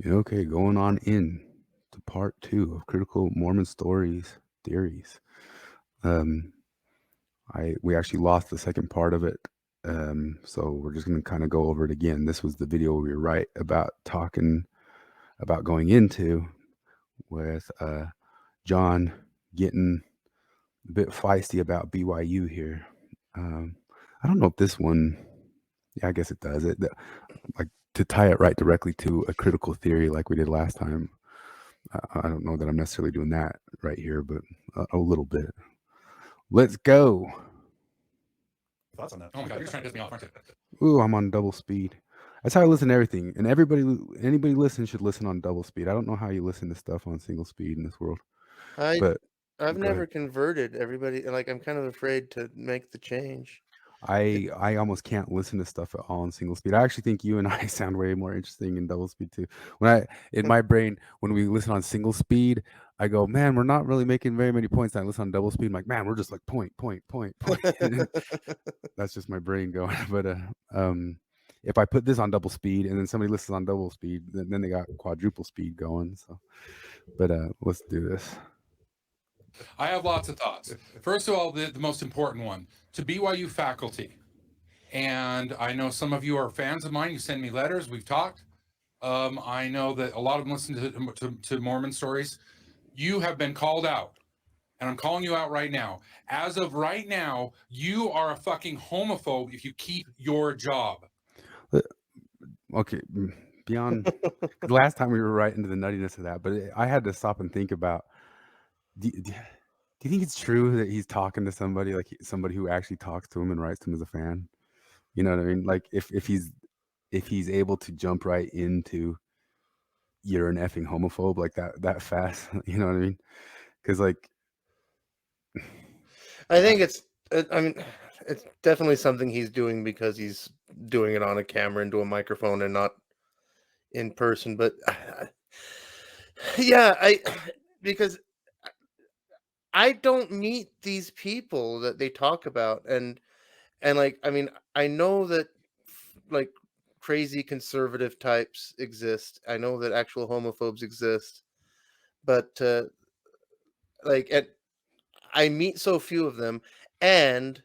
Okay, going on in to part 2 of critical Mormon theories. Um, we actually lost the second part of it, so we're just going to kind of go over it again. This was the video we were right about talking about going into with John getting a bit feisty about BYU here. I don't know if this one. Yeah, I guess it does. Like to tie it right directly to a critical theory like we did last time. I don't know that I'm necessarily doing that right here, but a little bit. Let's go. Thoughts on that? Oh my god, you're just trying to piss me off, aren't you? Ooh, I'm on double speed. That's how I listen to everything, and anybody listen should listen on double speed. I don't know how you listen to stuff on single speed in this world, but I've go never ahead. converted. Everybody, like, I'm kind of afraid to make the change. I almost can't listen to stuff at all in single speed. I actually think you and I sound way more interesting in double speed too. In my brain, when we listen on single speed, I go, man, we're not really making very many points. And I listen on double speed, I'm like, man, we're just like point. That's just my brain going. But if I put this on double speed and then somebody listens on double speed, then they got quadruple speed going. So, but let's do this. I have lots of thoughts. First of all, the most important one to BYU faculty. And I know some of you are fans of mine. You send me letters. We've talked. I know that a lot of them listen to Mormon stories. You have been called out. And I'm calling you out right now. As of right now, you are a fucking homophobe if you keep your job. Okay, beyond the last time we were right into the nuttiness of that, but I had to stop and think about. Do you think it's true that he's talking to somebody like somebody who actually talks to him and writes to him as a fan? You know what I mean? Like if he's able to jump right into you're an effing homophobe like that fast, you know what I mean? Because like I think I mean, it's definitely something he's doing because he's doing it on a camera into a microphone and not in person. But yeah, because I don't meet these people that they talk about, and like, I mean, I know that like crazy conservative types exist. I know that actual homophobes exist, but like, I meet so few of them, and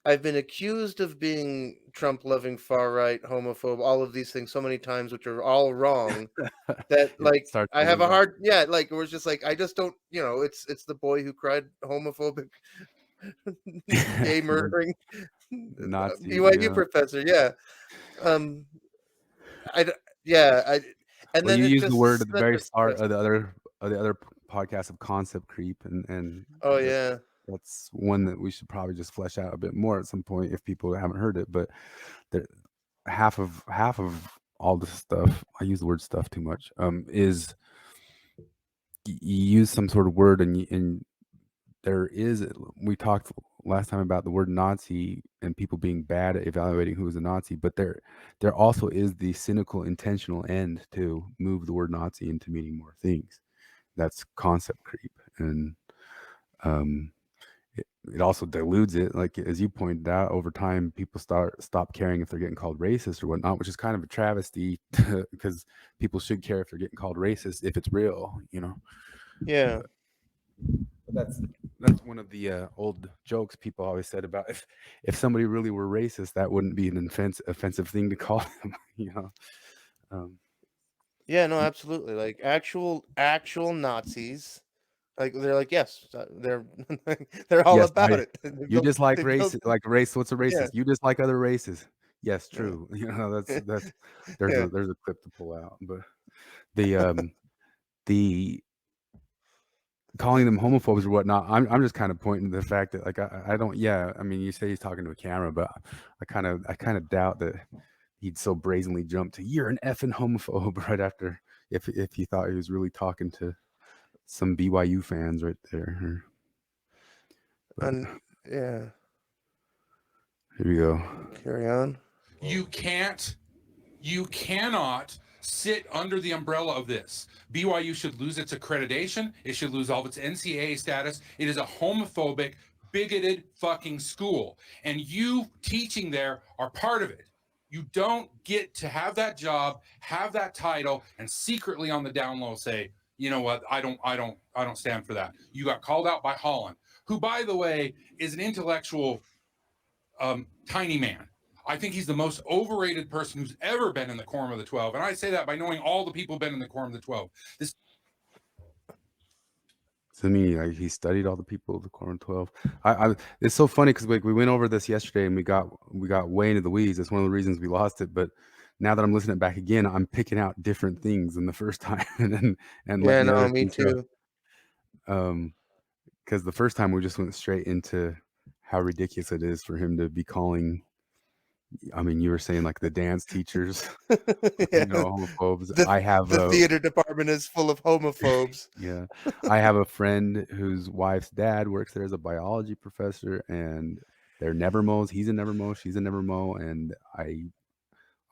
I've been accused of being Trump loving far right homophobe, all of these things so many times, which are all wrong. That it like starts I have building a back. hard like it was just like I just don't it's the boy who cried homophobic gay murdering Nazi, BYU yeah. professor, yeah. Um, I d- yeah, and Well, then you it's used the word just at the such very a start stress. of the other podcast of concept creep, and Oh that yeah. that's one that we should probably just flesh out a bit more at some point if people haven't heard it. But there, half of all this stuff, I use the word stuff too much, is you use some sort of word and there is, we talked last time about the word Nazi and people being bad at evaluating who is a Nazi, but there also is the cynical intentional end to move the word Nazi into meaning more things. That's concept creep, and um, it also dilutes it. Like as you pointed out, over time people stop caring if they're getting called racist or whatnot, which is kind of a travesty because people should care if they're getting called racist if it's real, you know. Yeah. But that's one of the old jokes people always said about if somebody really were racist, that wouldn't be an offensive thing to call them, you know. Um, Yeah, no, absolutely. Like actual Nazis. Like they're like, yes, they're they're all yes, about it. They you built dislike they race, built like race. What's a yeah, racist? You dislike other races. Yes, yeah. true. You know, that's Yeah. there's a clip to pull out, but the the calling them homophobes or whatnot, I'm just kind of pointing to the fact that like I don't, yeah, I mean you say he's talking to a camera, but I kind of doubt that he'd so brazenly jump to you're an effing homophobe right after if he thought he was really talking to some BYU fans right there. But And yeah. here we go. Carry on. You cannot sit under the umbrella of this. BYU should lose its accreditation. It should lose all of its NCAA status. It is a homophobic, bigoted fucking school. And you teaching there are part of it. You don't get to have that job, have that title, and secretly on the down low say, you know what, I don't stand for that. You got called out by Holland, who, by the way, is an intellectual tiny man. I think he's the most overrated person who's ever been in the Quorum of the 12. And I say that by knowing all the people who've been in the Quorum of the 12. This To me, like, he studied all the people of the Quorum 12. It's so funny because like we went over this yesterday and we got way into the weeds. That's one of the reasons we lost it. But now that I'm listening back again, I'm picking out different things than the first time and Yeah, letting the no, other me things go. too. Because the first time we just went straight into how ridiculous it is for him to be calling. I mean, you were saying like the dance teachers, Yeah. homophobes. The theater department is full of homophobes. Yeah, I have a friend whose wife's dad works there as a biology professor, and they're never mows. He's a never mow. She's a never mow, and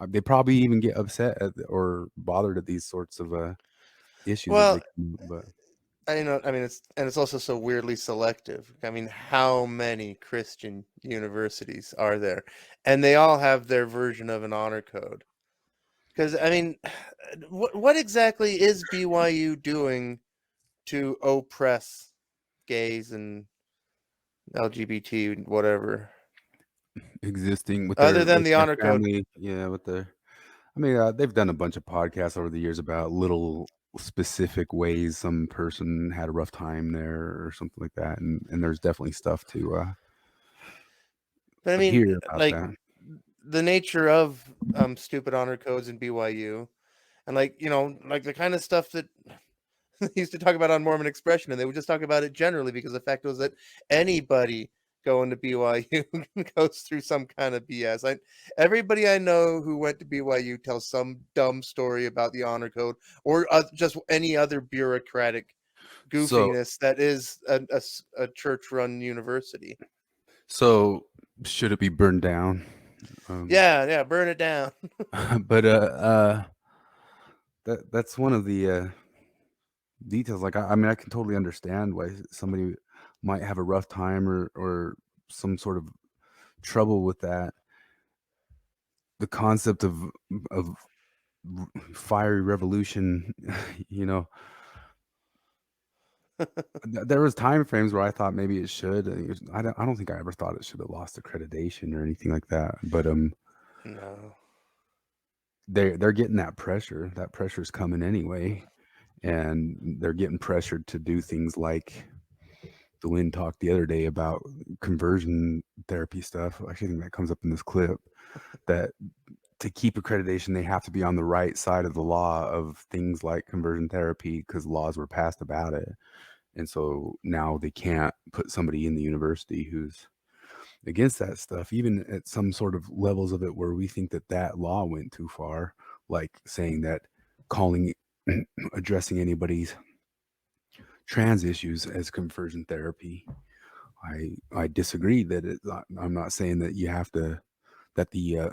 they probably even get upset or bothered at these sorts of issues. Well, but I mean, it's also so weirdly selective. I mean, how many Christian universities are there? And they all have their version of an honor code. Because, I mean, what exactly is BYU doing to oppress gays and LGBT, whatever? existing with Other than with the their honor code. family, yeah, with their. I mean, they've done a bunch of podcasts over the years about little specific ways some person had a rough time there or something like that, and there's definitely stuff to But I mean, hear about like, that. the nature of stupid honor codes in BYU, and like, like the kind of stuff that they used to talk about on Mormon Expression, and they would just talk about it generally because the fact was that anybody going to BYU goes through some kind of BS. Everybody I know who went to BYU tells some dumb story about the honor code or just any other bureaucratic goofiness that is a church-run university. So should it be burned down? Yeah, burn it down. But that's one of the details. Like I mean, I can totally understand why somebody might have a rough time or some sort of trouble with that. The concept of fiery revolution, there was time frames where I thought maybe it should. I don't think I ever thought it should have lost accreditation or anything like that. But No. they're getting that pressure. That pressure's coming anyway, and they're getting pressured to do things like the Lynn talked the other day about conversion therapy stuff. I think that comes up in this clip, that to keep accreditation, they have to be on the right side of the law of things like conversion therapy because laws were passed about it. And so now they can't put somebody in the university who's against that stuff, even at some sort of levels of it where we think that law went too far, like saying that addressing anybody's trans issues as conversion therapy. I disagree that I'm not saying that you have to, that the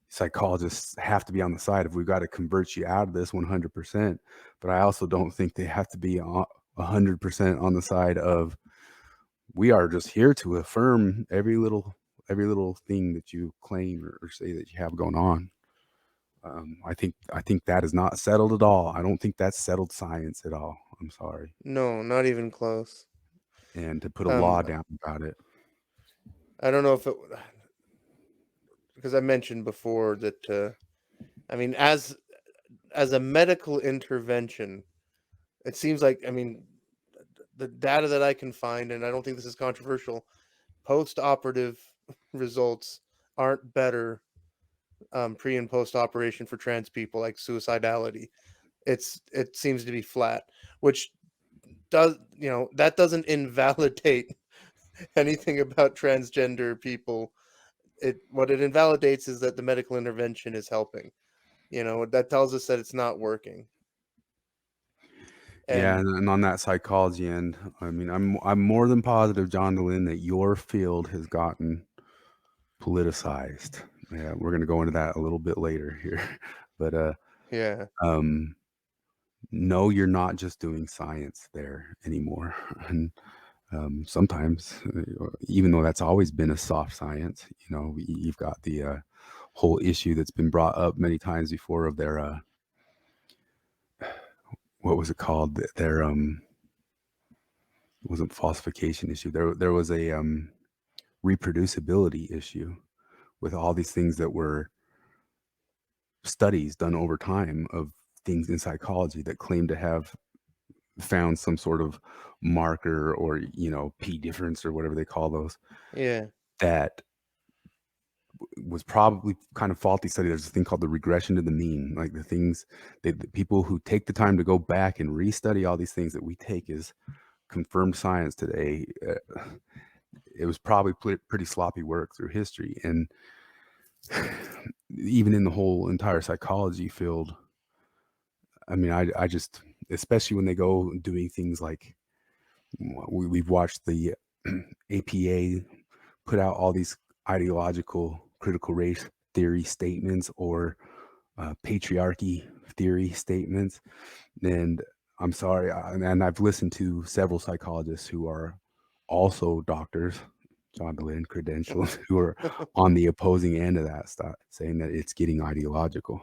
psychologists have to be on the side if we've got to convert you out of this 100%. But I also don't think they have to be 100% on the side of, we are just here to affirm every little thing that you claim or say that you have going on. I think that is not settled at all. I don't think that's settled science at all. I'm sorry. No, not even close. And to put a law down about it. I don't know if it, because I mentioned before that, I mean, as a medical intervention, it seems like, I mean, the data that I can find, and I don't think this is controversial, post-operative results aren't better pre and post operation for trans people, like suicidality. It seems to be flat, which does, that doesn't invalidate anything about transgender people. What it invalidates is that the medical intervention is helping. That tells us that it's not working. And on that psychology end, I mean, I'm more than positive, John DeLynn, that your field has gotten politicized. Yeah, we're gonna go into that a little bit later here, but yeah, no, you're not just doing science there anymore, and Sometimes, even though that's always been a soft science, you've got the whole issue that's been brought up many times before of their what was it called? Their it wasn't falsification issue. There was a reproducibility issue with all these things that were studies done over time of things in psychology that claim to have found some sort of marker or p difference or whatever they call those, Yeah. that was probably kind of faulty study. There's a thing called the regression to the mean, like the things that the people who take the time to go back and restudy all these things that we take as confirmed science today, it was probably pretty sloppy work through history. And even in the whole entire psychology field, I mean, I just, especially when they go doing things like we've watched the APA put out all these ideological critical race theory statements or patriarchy theory statements. And I'm sorry, and I've listened to several psychologists who are also doctors, John DeLynn credentials, who are on the opposing end of that stuff, saying that it's getting ideological.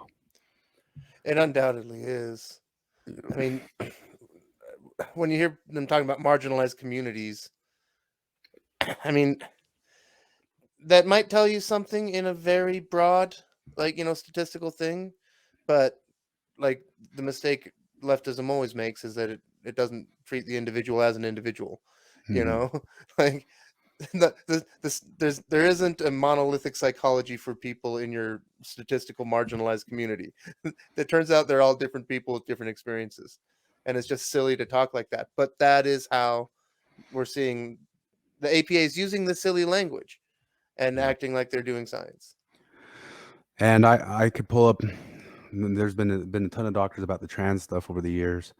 It undoubtedly is. I mean, when you hear them talking about marginalized communities, I mean, that might tell you something in a very broad, statistical thing, but like the mistake leftism always makes is that it doesn't treat the individual as an individual, like there isn't a monolithic psychology for people in your statistical marginalized community. It turns out they're all different people with different experiences, and it's just silly to talk like that, but that is how we're seeing the APA is using the silly language and acting like they're doing science. And I could pull up, there's been a ton of doctors about the trans stuff over the years.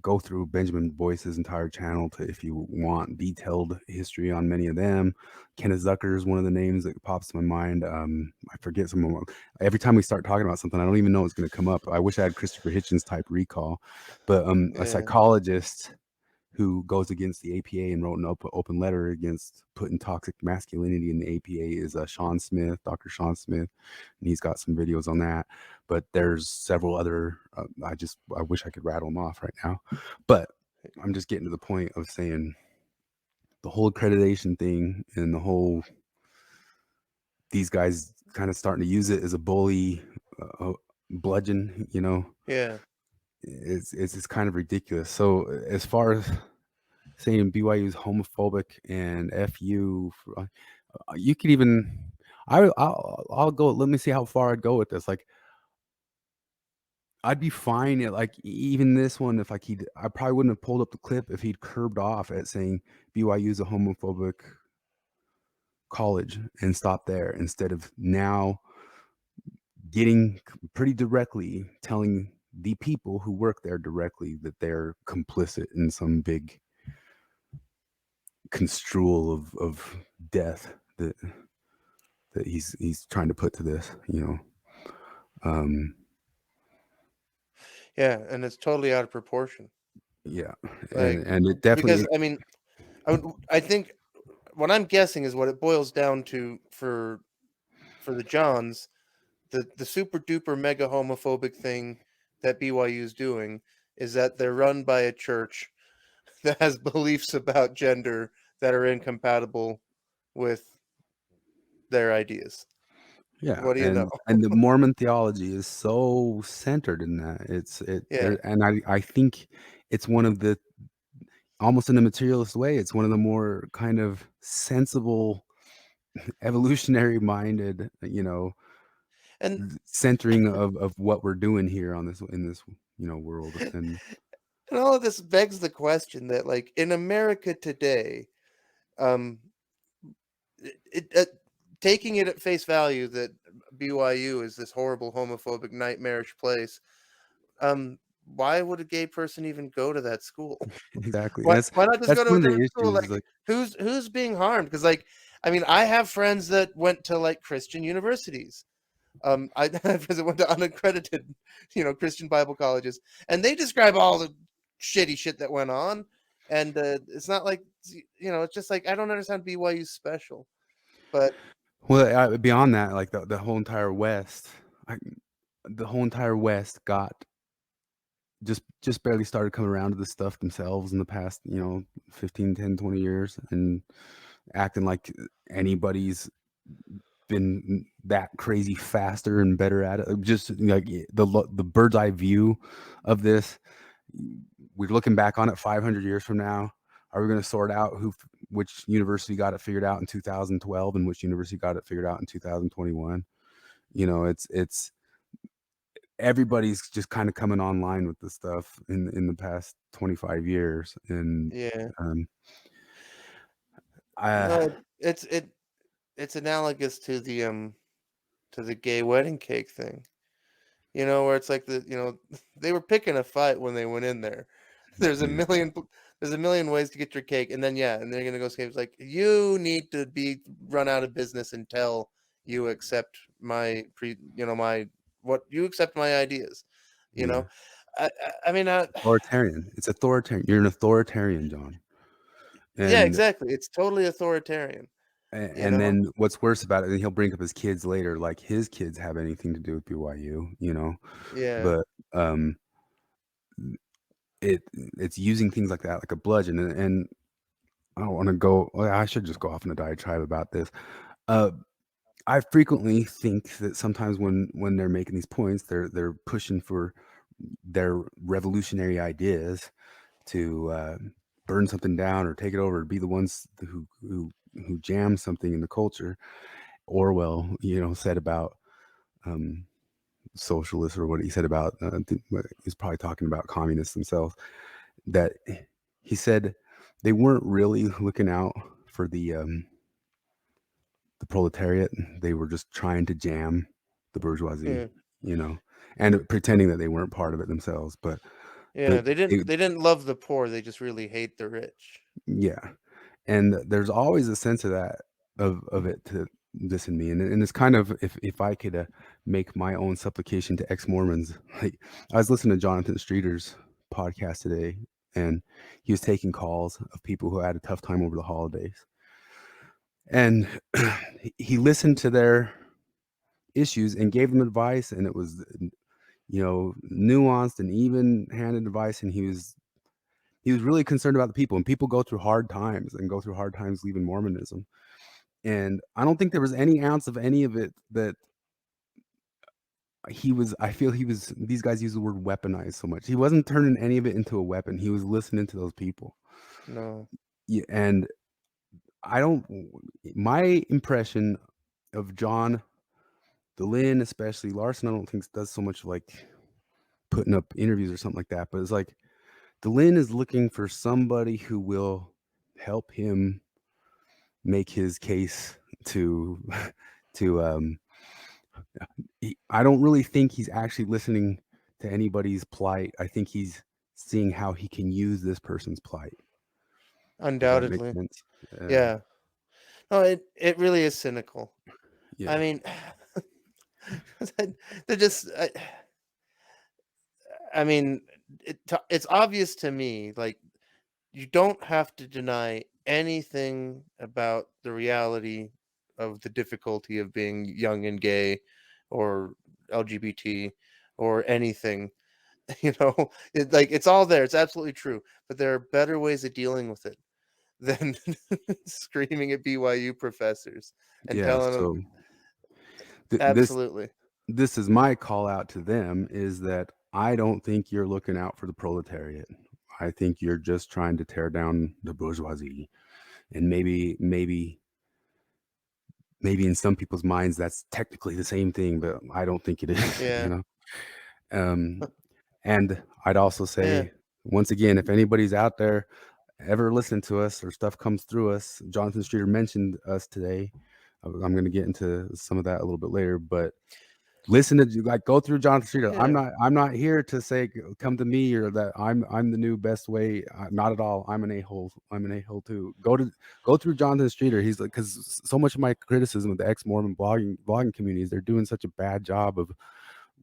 Go through Benjamin Boyce's entire channel if you want detailed history on many of them. Kenneth Zucker is one of the names that pops to my mind. I forget some of them. Every time we start talking about something, I don't even know what's going to come up. I wish I had Christopher Hitchens type recall, but a psychologist who goes against the APA and wrote an open letter against putting toxic masculinity in the APA is Sean Smith, Dr. Sean Smith, and he's got some videos on that. But there's several other, I wish I could rattle them off right now, but I'm just getting to the point of saying the whole accreditation thing and the whole, these guys kind of starting to use it as a bully bludgeon, Yeah. It's kind of ridiculous. So as far as saying BYU is homophobic and FU, you could even, I'll go, let me see how far I'd go with this. Like, I'd be fine at like even this one if like I probably wouldn't have pulled up the clip if he'd curbed off at saying BYU is a homophobic college and stopped there, instead of now getting pretty directly telling the people who work there directly that they're complicit in some big construal of death that he's trying to put to this, Yeah, and it's totally out of proportion. Yeah, Like, and it definitely, because I mean, I think what I'm guessing is what it boils down to for the Johns, the super duper mega homophobic thing that BYU is doing is that they're run by a church that has beliefs about gender that are incompatible with their ideas. yeah, What do you know? and the Mormon theology is so centered in that. Yeah. And I think it's one of the, almost in a materialist way, it's one of the more kind of sensible, evolutionary minded, And centering of what we're doing here on this, in this, world. And all of this begs the question that, like, in America today, um, taking it at face value that BYU is this horrible, homophobic, nightmarish place, why would a gay person even go to that school? exactly, Why not just that's go to one a of the different school? issues. Like, Like, who's being harmed? Because, like, I mean, I have friends that went to like Christian universities. I have friends that went to unaccredited, Christian Bible colleges, and they describe all the shitty shit that went on. And it's not like it's just like I don't understand BYU's special, but Well, beyond that, like the whole entire West, the whole entire West got just barely started coming around to this stuff themselves in the past, 15, 10, 20 years, and acting like anybody's been that crazy faster and better at it. Just like the bird's eye view of this, we're looking back on it 500 years from now. Are we going to sort out which university got it figured out in 2012 and which university got it figured out in 2021? It's everybody's just kind of coming online with this stuff in the past 25 years, and yeah, I no, it's analogous to the gay wedding cake thing. Where it's like they were picking a fight when they went in there. There's a yeah, million ways to get your cake, and then and they're gonna go say it's like you need to be run out of business until you accept my what you accept my ideas. You yeah. know, I mean, Authoritarian. It's authoritarian. You're an authoritarian, John. yeah, And exactly. It's totally authoritarian. You and know, then what's worse about it, and he'll bring up his kids later, like his kids have anything to do with BYU, yeah, but um it's using things like that like a bludgeon, and I don't want to go. Well, I should just go off in a diatribe about this. Uh, I frequently think that sometimes when they're making these points, they're pushing for their revolutionary ideas to burn something down or take it over, be the ones who jam something in the culture. Orwell, said about socialists, or what he said about he's probably talking about communists themselves. That he said they weren't really looking out for the proletariat. They were just trying to jam the bourgeoisie, yeah, and pretending that they weren't part of it themselves. But yeah. but They didn't it, they didn't love the poor. They just really hate the rich. yeah, and there's always a sense of that of it to this in me, and it's kind of, if I could make my own supplication to ex-Mormons. Like, I was listening to Jonathan Streeter's podcast today, and he was taking calls of people who had a tough time over the holidays, and he listened to their issues and gave them advice, and it was nuanced and even-handed advice, and he was really concerned about the people, and people go through hard times leaving Mormonism. And I don't think there was any ounce of any of it that I feel these guys use the word weaponized so much. He wasn't turning any of it into a weapon. He was listening to those people. No, Yeah, and my impression of John DeLynn, especially Larsen, I don't think does so much like putting up interviews or something like that, but it's like DeLynn is looking for somebody who will help him make his case to to I don't really think he's actually listening to anybody's plight. I think he's seeing how he can use this person's plight, if that makes undoubtedly. sense. Yeah. No, it really is cynical. I Yeah, mean, they're just. I mean, it's obvious to me. Like, you don't have to deny anything about the reality of the difficulty of being young and gay, or LGBT, or anything. It's all there. It's absolutely true. But there are better ways of dealing with it than screaming at BYU professors and yeah. telling them So th- this absolutely. this is my call out to them, is that I don't think you're looking out for the proletariat. I think you're just trying to tear down the bourgeoisie, and maybe in some people's minds that's technically the same thing, but I don't think it is. Yeah. Um, and I'd also Yeah. say, once again, if anybody's out there ever listening to us or stuff comes through us, Jonathan Streeter mentioned us today. I'm going to get into some of that a little bit later, but listen to, like, go through Jonathan Streeter. Yeah. I'm not here to say come to me, or that I'm the new best way. Not at all. I'm an a-hole. I'm an a-hole too. Go through Jonathan Streeter. He's like, because so much of my criticism of the ex-Mormon blogging communities, they're doing such a bad job of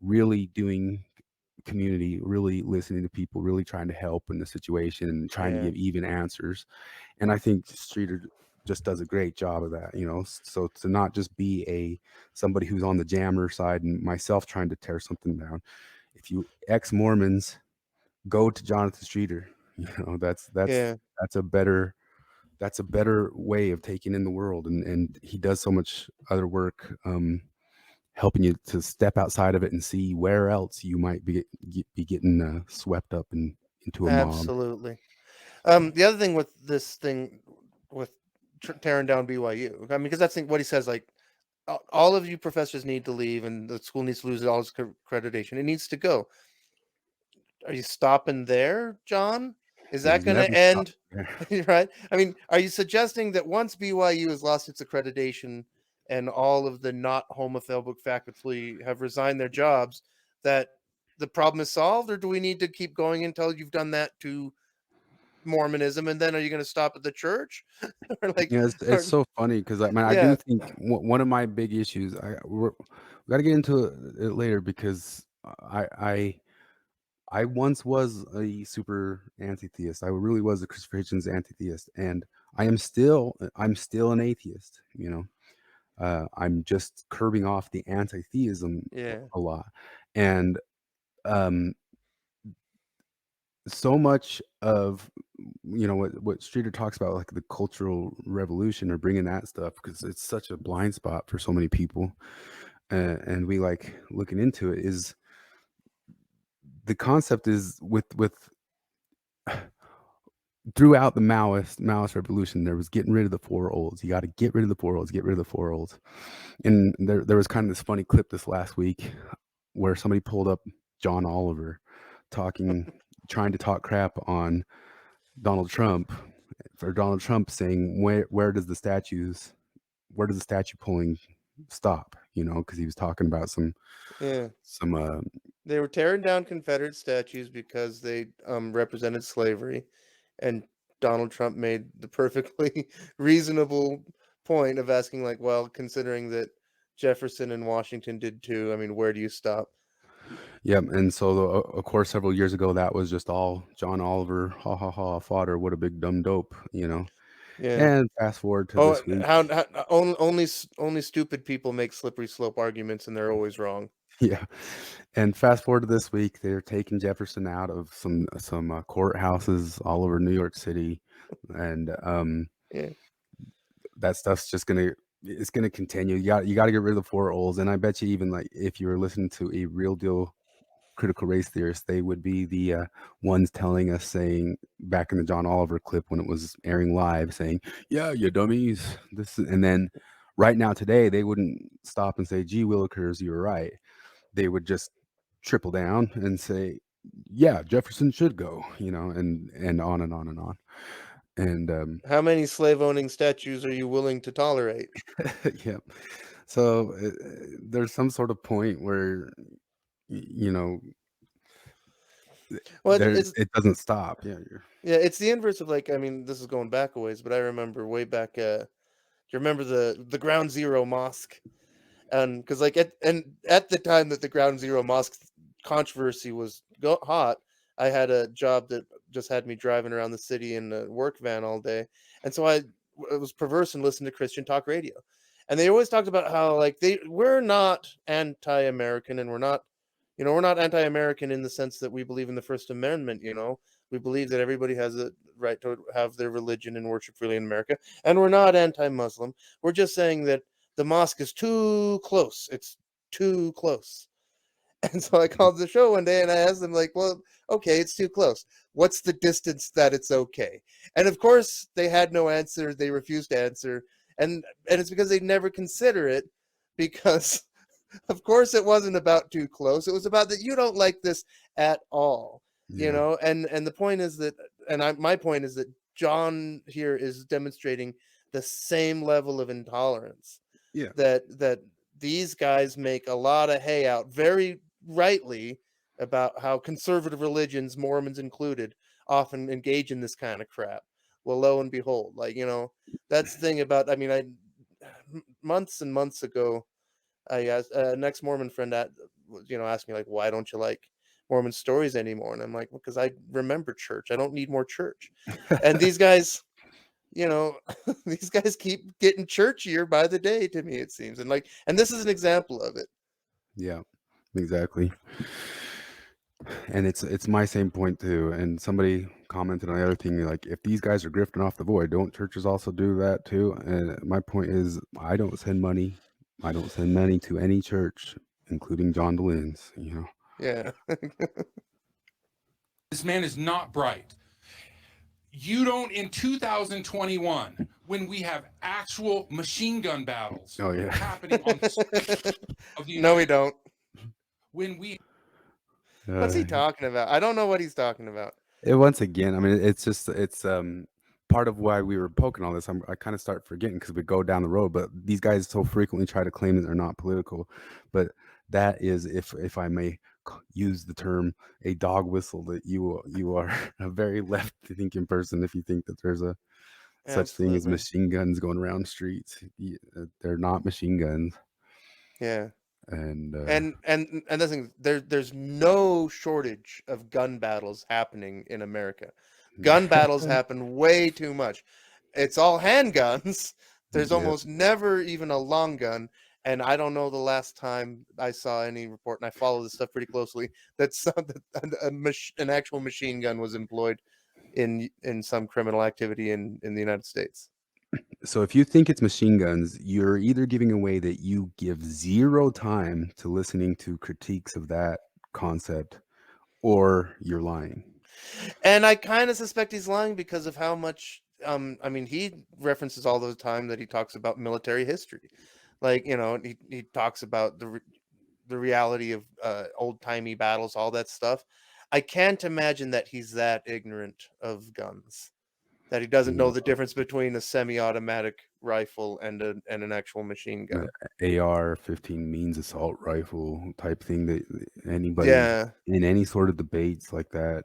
really doing community, really listening to people, really trying to help in the situation and trying to Yeah. give even answers. And I think Streeter just does a great job of that, you know. So to not just be somebody who's on the jammer side and myself trying to tear something down. If you ex-Mormons go to Jonathan Streeter, you know, Yeah. that's a better way of taking in the world, and he does so much other work, helping you to step outside of it and see where else you might be getting swept up into a mob. Absolutely. The other thing with this thing with tearing down BYU, I mean, because that's what he says. Like, all of you professors need to leave, and the school needs to lose all its accreditation. It needs to go. Are you stopping there, John? Is It that was going to never stopped end? there. Right? I mean, are you suggesting that once BYU has lost its accreditation and all of the not homophobic faculty have resigned their jobs, that the problem is solved, or do we need to keep going until you've done that to Mormonism, and then are you going to stop at the church? Or like, Yeah, it's or, so funny because I mean I do yeah, think one of my big issues we got to get into it later because I once was a super anti-theist. I really was a Christopher Hitchens anti-theist, and I'm still an atheist. You know, I'm just curbing off the anti-theism yeah, a lot, and um, so much of what Streeter talks about, like the cultural revolution or bringing that stuff, because it's such a blind spot for so many people, and we like looking into it. Is the concept is with throughout the Maoist revolution, there was getting rid of the four olds. You got to get rid of the four olds, get rid of the four olds. And there was kind of this funny clip this last week where somebody pulled up John Oliver trying to talk crap on Donald Trump, for Donald Trump saying where does the statue pulling stop? You know, because he was talking about yeah. some They were tearing down Confederate statues because they represented slavery, and Donald Trump made the perfectly reasonable point of asking, like, well, considering that Jefferson and Washington did too, I mean, where do you stop? yeah. And so of course several years ago that was just all John Oliver, ha ha ha, fodder, what a big dumb dope, you know. Yeah. And fast forward to Oh, this week. how only stupid people make slippery slope arguments, and they're always wrong. Yeah. And fast forward to this week, they're taking Jefferson out of some courthouses all over New York City, and Yeah. that stuff's just gonna continue. You got to get rid of the four olds, and I bet you even like if you were listening to a real deal critical race theorist, they would be the ones telling us, saying back in the John Oliver clip when it was airing live, saying, "Yeah, you dummies." And then right now today, they wouldn't stop and say, "Gee Willikers, you were right." They would just triple down and say, "Yeah, Jefferson should go," you know, and on and on and on. And How many slave owning statues are you willing to tolerate? yeah, so there's some sort of point where you know Well, it's it doesn't stop. Yeah, yeah, it's the inverse of, like, I mean, this is going back a ways, but I remember way back. Do you remember the Ground Zero Mosque? And because like at the time that the Ground Zero Mosque controversy was hot, I had a job that just had me driving around the city in a work van all day, and so I was perverse and listened to Christian talk radio, and they always talked about how, like, we're not anti-American, and we're not anti-American in the sense that we believe in the First Amendment. We believe that everybody has a right to have their religion and worship freely in America, and we're not anti-Muslim. We're just saying that the mosque is too close. It's too close. And so I called the show one day and I asked them, like, well, okay, it's too close. What's the distance that it's okay? And of course, they had no answer. They refused to answer. And it's because they never consider it, because of course it wasn't about too close. It was about that you don't like this at all. yeah, And the point is that, my point is that John here is demonstrating the same level of intolerance yeah, that these guys make a lot of hay out, very rightly, about how conservative religions, Mormons included, often engage in this kind of crap. Well, lo and behold, like, that's the thing about, I mean, months and months ago, I asked an ex-Mormon friend asked me, like, why don't you like Mormon stories anymore. And I'm like, well, because I remember church. I don't need more church. And these guys, you know, these guys keep getting churchier by the day to me, it seems. And this is an example of it. Yeah, exactly. And it's my same point too. And somebody commented on the other thing, like, if these guys are grifting off the void, don't churches also do that too? And my point is, I don't send money to any church, including John DeLynne's, Yeah. This man is not bright. You don't, in 2021, when we have actual machine gun battles Oh yeah. happening on the streets of the No, we United don't. when we What's he talking about? I don't know what he's talking about. Once again, I mean, it's part of why we were poking all this. I kind of start forgetting because we go down the road, but these guys so frequently try to claim that they're not political. But that is, if I may use the term, a dog whistle, that you are a very left thinking person if you think that there's a such thing as Absolutely. machine guns going around streets. They're not machine guns. Yeah. And the thing, there's no shortage of gun battles happening in America. Gun battles happen way too much. It's all handguns. There's Yep. almost never even a long gun. And I don't know the last time I saw any report, and I follow this stuff pretty closely, that an actual machine gun was employed in some criminal activity in the United States. So if you think it's machine guns, you're either giving away that you give zero time to listening to critiques of that concept, or you're lying. And I kind of suspect he's lying because of how much I mean, he references all the time that he talks about military history. Like, he talks about the reality of old-timey battles, all that stuff. I can't imagine that he's that ignorant of guns, that he doesn't know the difference between a semi-automatic rifle and an actual machine gun. AR-15 means assault rifle type thing that anybody Yeah. in any sort of debates like that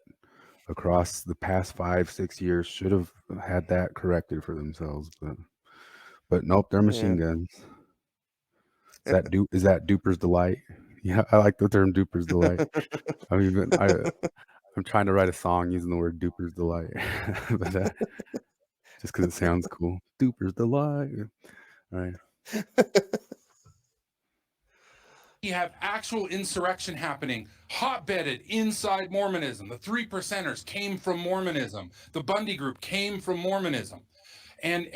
across the past 5-6 years should have had that corrected for themselves, but nope, they're machine guns. Is that Duper's delight? Yeah, I like the term Duper's delight. I mean, I'm trying to write a song using the word Duper's delight, but just because it sounds cool. Duper's delight. All right. you have actual insurrection happening, hotbedded inside Mormonism. The 3%ers came from Mormonism. The Bundy group came from Mormonism. And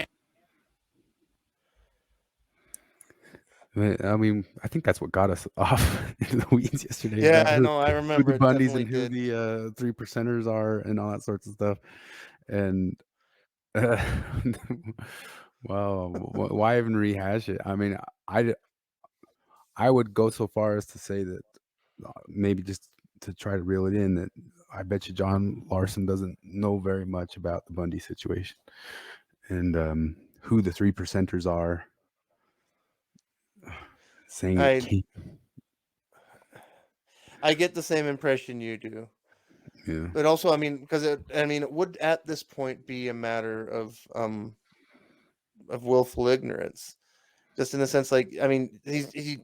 I mean, I think that's what got us off into the weeds yesterday. Yeah, about I know. I who remember the it Bundys definitely and who did. the 3%ers are and all that sorts of stuff. And well, why even rehash it? I mean, I would go so far as to say that maybe just to try to reel it in, that I bet you John Larsen doesn't know very much about the Bundy situation and who the 3%ers are. Saying it can't. I get the same impression you do. Yeah. But also, I mean, because it would at this point be a matter of willful ignorance, just in the sense, like, I mean, he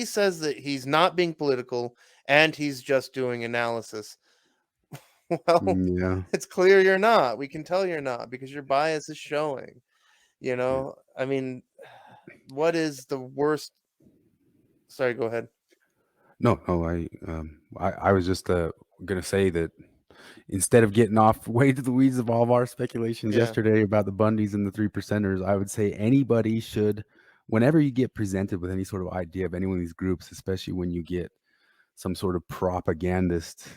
says that he's not being political and he's just doing analysis. Well, Yeah. it's clear you're not. We can tell you're not because your bias is showing. I mean, what is the worst? Sorry, go ahead. No, I was just gonna say that instead of getting off way to the weeds of all of our speculations yesterday about the Bundys and the 3%ers, I would say anybody should, whenever you get presented with any sort of idea of any one of these groups, especially when you get some sort of propagandist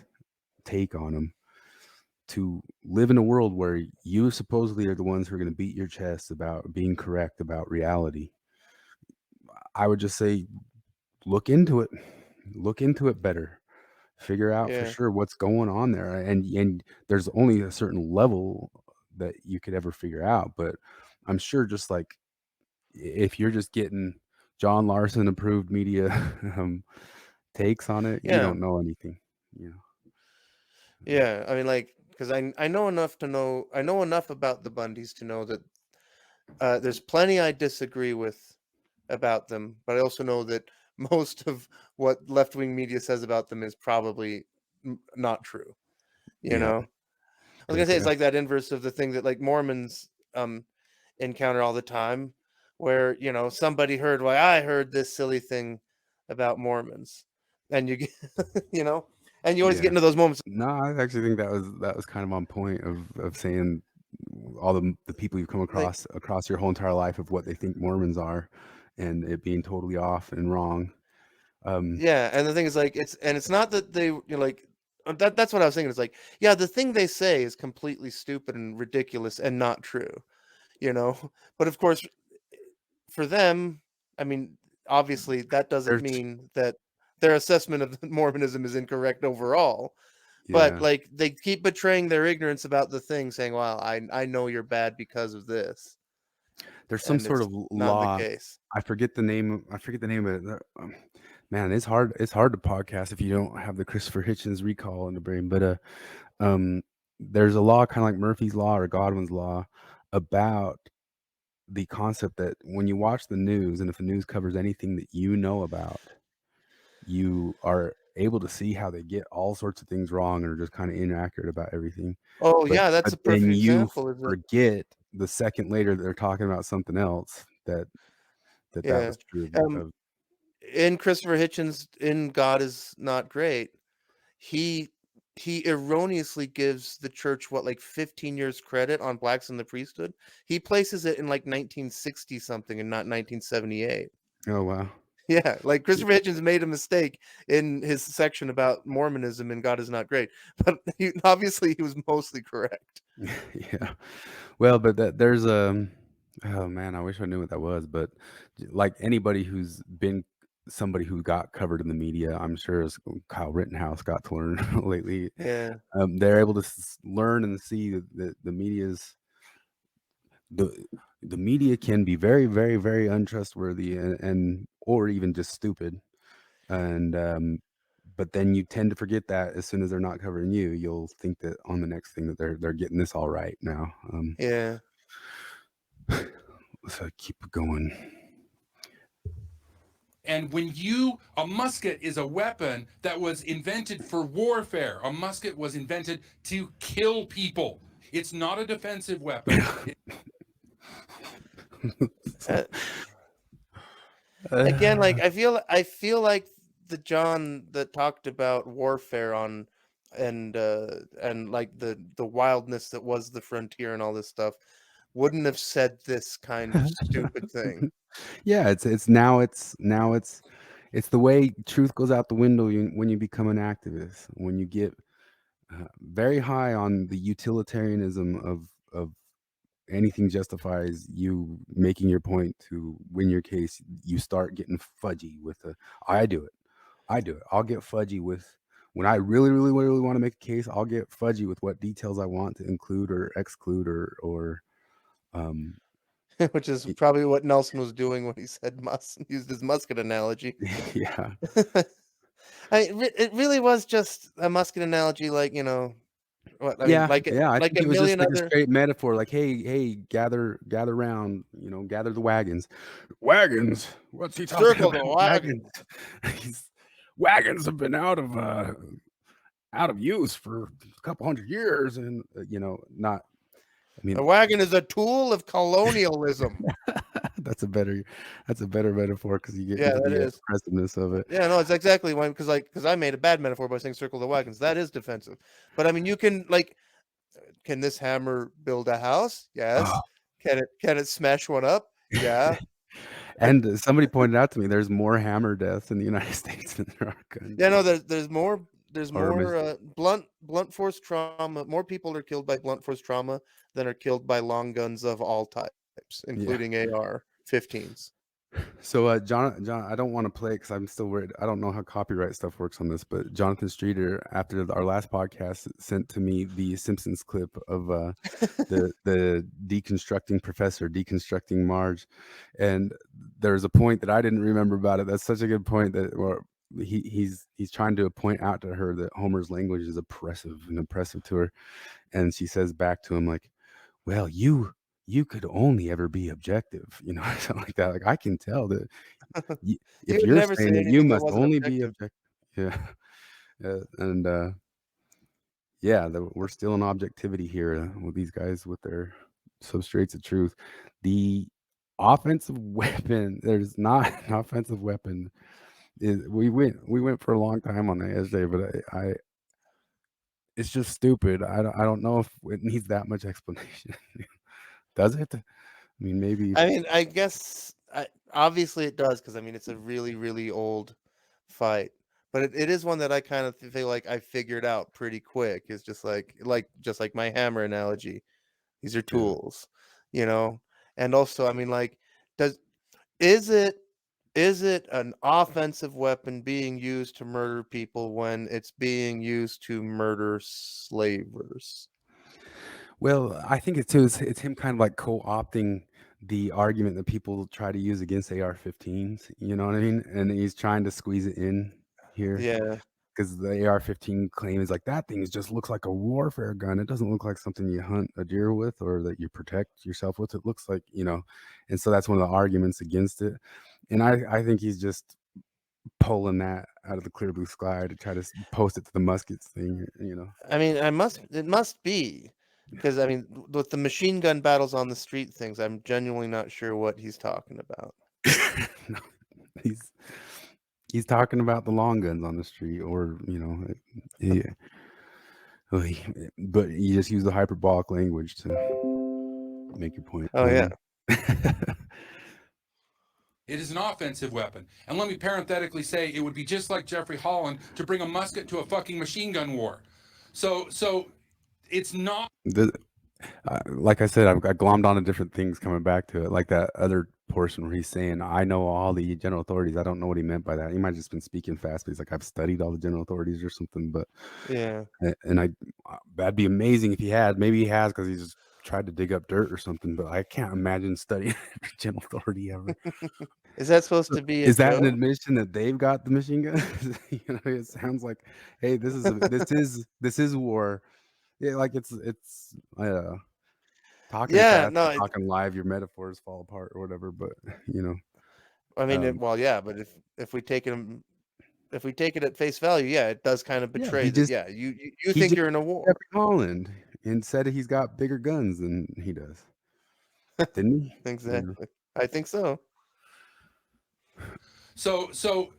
take on them, to live in a world where you supposedly are the ones who are going to beat your chest about being correct about reality. I would just say, look into it better, figure out for sure what's going on there, and there's only a certain level that you could ever figure out, but I'm sure, just like if you're just getting John Larsen approved media takes on it, you don't know anything. Yeah, I mean, like, because I know enough about the Bundys to know that there's plenty I disagree with about them, but I also know that most of what left-wing media says about them is probably not true. You Yeah, know, I was gonna because say it's like that inverse of the thing that like Mormons encounter all the time, where somebody heard, why I heard this silly thing about Mormons, and you get and you always get yeah. into those moments. No, I actually think that was kind of on point of saying all the people you've come Like, across your whole entire life of what they think Mormons are, and it being totally off and wrong. yeah, and the thing is, like, it's not that they like that's what I was thinking. It's like, yeah, the thing they say is completely stupid and ridiculous and not true, you know. But of course, for them, I mean, obviously that doesn't There's mean that their assessment of Mormonism is incorrect overall. But yeah, like they keep betraying their ignorance about the thing, saying, "Well, I know you're bad because of this," there's some and sort it's of not the law. case. I forget the name. I forget the name of it. Man, it's hard. It's hard to podcast if you don't have the Christopher Hitchens recall in the brain. But um, there's a law, kind of like Murphy's law or Godwin's law, about the concept that when you watch the news, and if the news covers anything that you know about, you are able to see how they get all sorts of things wrong and are just kind of inaccurate about everything. Oh But yeah, that's a then perfect you example. Is that forget the second later that they're talking about something else that yeah. was true Um, of in Christopher Hitchens, in God is Not Great, he he erroneously gives the church what, like 15 years credit on blacks in the priesthood. He places it in like 1960 something and not 1978. oh wow. Yeah, like Christopher Hitchens made a mistake in his section about Mormonism and God is Not Great, but obviously he was mostly correct. Yeah. Well, but there's oh man, I wish I knew what that was, but like anybody who's been somebody who got covered in the media, I'm sure as Kyle Rittenhouse got to learn lately, Yeah, they're able to learn and see that the media's the the media can be very, very, very untrustworthy and or even just stupid. And but then you tend to forget that as soon as they're not covering you, you'll think that on the next thing that they're getting this all right now. yeah. So keep going. And a musket is a weapon that was invented for warfare. A musket was invented to kill people. It's not a defensive weapon. Uh, Again, Uh, like I feel like the John that talked about warfare on and like the wildness that was the frontier and all this stuff wouldn't have said this kind of stupid thing. yeah, it's the way truth goes out the window when you become an activist, when you get very high on the utilitarianism of anything justifies you making your point to win your case. You start getting fudgy with the I do it. I do it. I'll get fudgy with when I really, really, really want to make a case. I'll get fudgy with what details I want to include or exclude or um Which is y- probably what Nelson was doing when he said used his musket analogy. yeah. It really was just a musket analogy, like what I mean, Yeah, yeah, I like think a it was just million like a other. straight metaphor, like, hey, gather round, gather the wagons. Wagons? What's he talking Circle about? the Wagons? wagon. Wagons have been out of use for a couple hundred years, and not. I A mean, wagon is a tool of colonialism. that's a better metaphor because you get Yeah, into that the is. oppressiveness of it. Yeah, no, it's exactly when because I made a bad metaphor by saying circle the wagons. That is defensive. But I mean, you can like, can this hammer build a house? Oh, Yes. Can it smash one up? Yeah. and somebody pointed out to me there's more hammer deaths in the United States than there are gun Yeah, no, deaths. there's more Or blunt force trauma. More people are killed by blunt force trauma than are killed by long guns of all types, yeah. including AR-15s. So, John, I don't want to play because I'm still worried. I don't know how copyright stuff works on this, but Jonathan Streeter, after our last podcast, sent to me the Simpsons clip of the deconstructing professor deconstructing Marge, and there's a point that I didn't remember about it. That's such a good point that he's trying to point out to her that Homer's language is oppressive to her, and she says back to him like, "Well, you could only ever be objective, you know, something like that. Like I can tell that He if would you're never say saying that you anything that must wasn't only be objective. objective, yeah, and yeah, we're still in objectivity here with these guys with their substrates of truth. The offensive weapon, there's not an offensive weapon. We went for a long time on that yesterday, but I it's just stupid. I don't know if it needs that much explanation. Does it? I mean, maybe. I mean, I guess obviously it does, because I mean it's a really, really old fight, but it is one that I kind of feel like I figured out pretty quick. It's just like my hammer analogy. These are Yeah. tools, you know. And also, I mean, like, does is it is it an offensive weapon being used to murder people when it's being used to murder slavers? Well, I think it's him kind of like co-opting the argument that people try to use against AR-15s. You know what I mean? And he's trying to squeeze it in here Yeah. because the AR-15 claim is like that thing just looks like a warfare gun. It doesn't look like something you hunt a deer with or that you protect yourself with. It looks like, and so that's one of the arguments against it. And I think he's just pulling that out of the clear blue sky to try to post it to the muskets thing. I mean, it must be, because I mean, with the machine gun battles on the street things, I'm genuinely not sure what he's talking about. No, he's talking about the long guns on the street, or he, but you just use the hyperbolic language to make your point. Oh yeah. It is an offensive weapon. And let me parenthetically say it would be just like Jeffrey Holland to bring a musket to a fucking machine gun war. So it's not. Like I said, I glommed onto different things coming back to it, like that other portion where he's saying, I know all the general authorities. I don't know what he meant by that. He might have just been speaking fast, but he's like, I've studied all the general authorities or something. But Yeah. and that'd be amazing if he had. Maybe he has because he's just tried to dig up dirt or something, but I can't imagine studying every general authority ever. Is that supposed to be a Is that an joke? admission that they've got the machine gun? It sounds like, hey, this is war. Yeah, like it's talking Yeah, fast, no, talking live, your metaphors fall apart or whatever. But I mean, um, well, yeah, but if we take it at face value, yeah, it does kind of yeah, betray he that. just Yeah, you he think just you're in a war. Jeffrey Holland and said he's got bigger guns than he does, didn't he? Exactly. I think so. So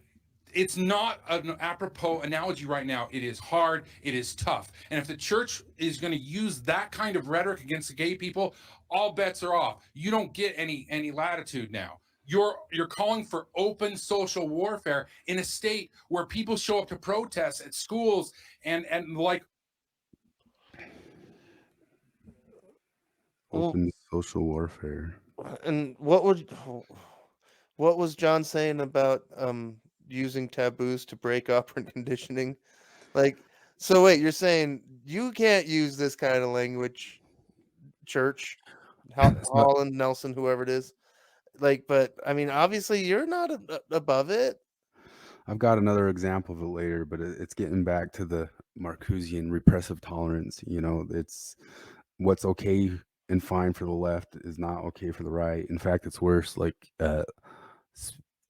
it's not an apropos analogy right now. It is hard. It is tough. And if the church is going to use that kind of rhetoric against the gay people, all bets are off. You don't get any latitude now. You're calling for open social warfare in a state where people show up to protests at schools and like Open social warfare. And what was John saying about using taboos to break operant conditioning? Like, so wait, you're saying you can't use this kind of language, church, So Holland, Nelson, whoever it is. Like, but I mean, obviously you're not above it. I've got another example of it later, but it's getting back to the Marcusian repressive tolerance. It's what's okay and fine for the left is not okay for the right. In fact, it's worse. Like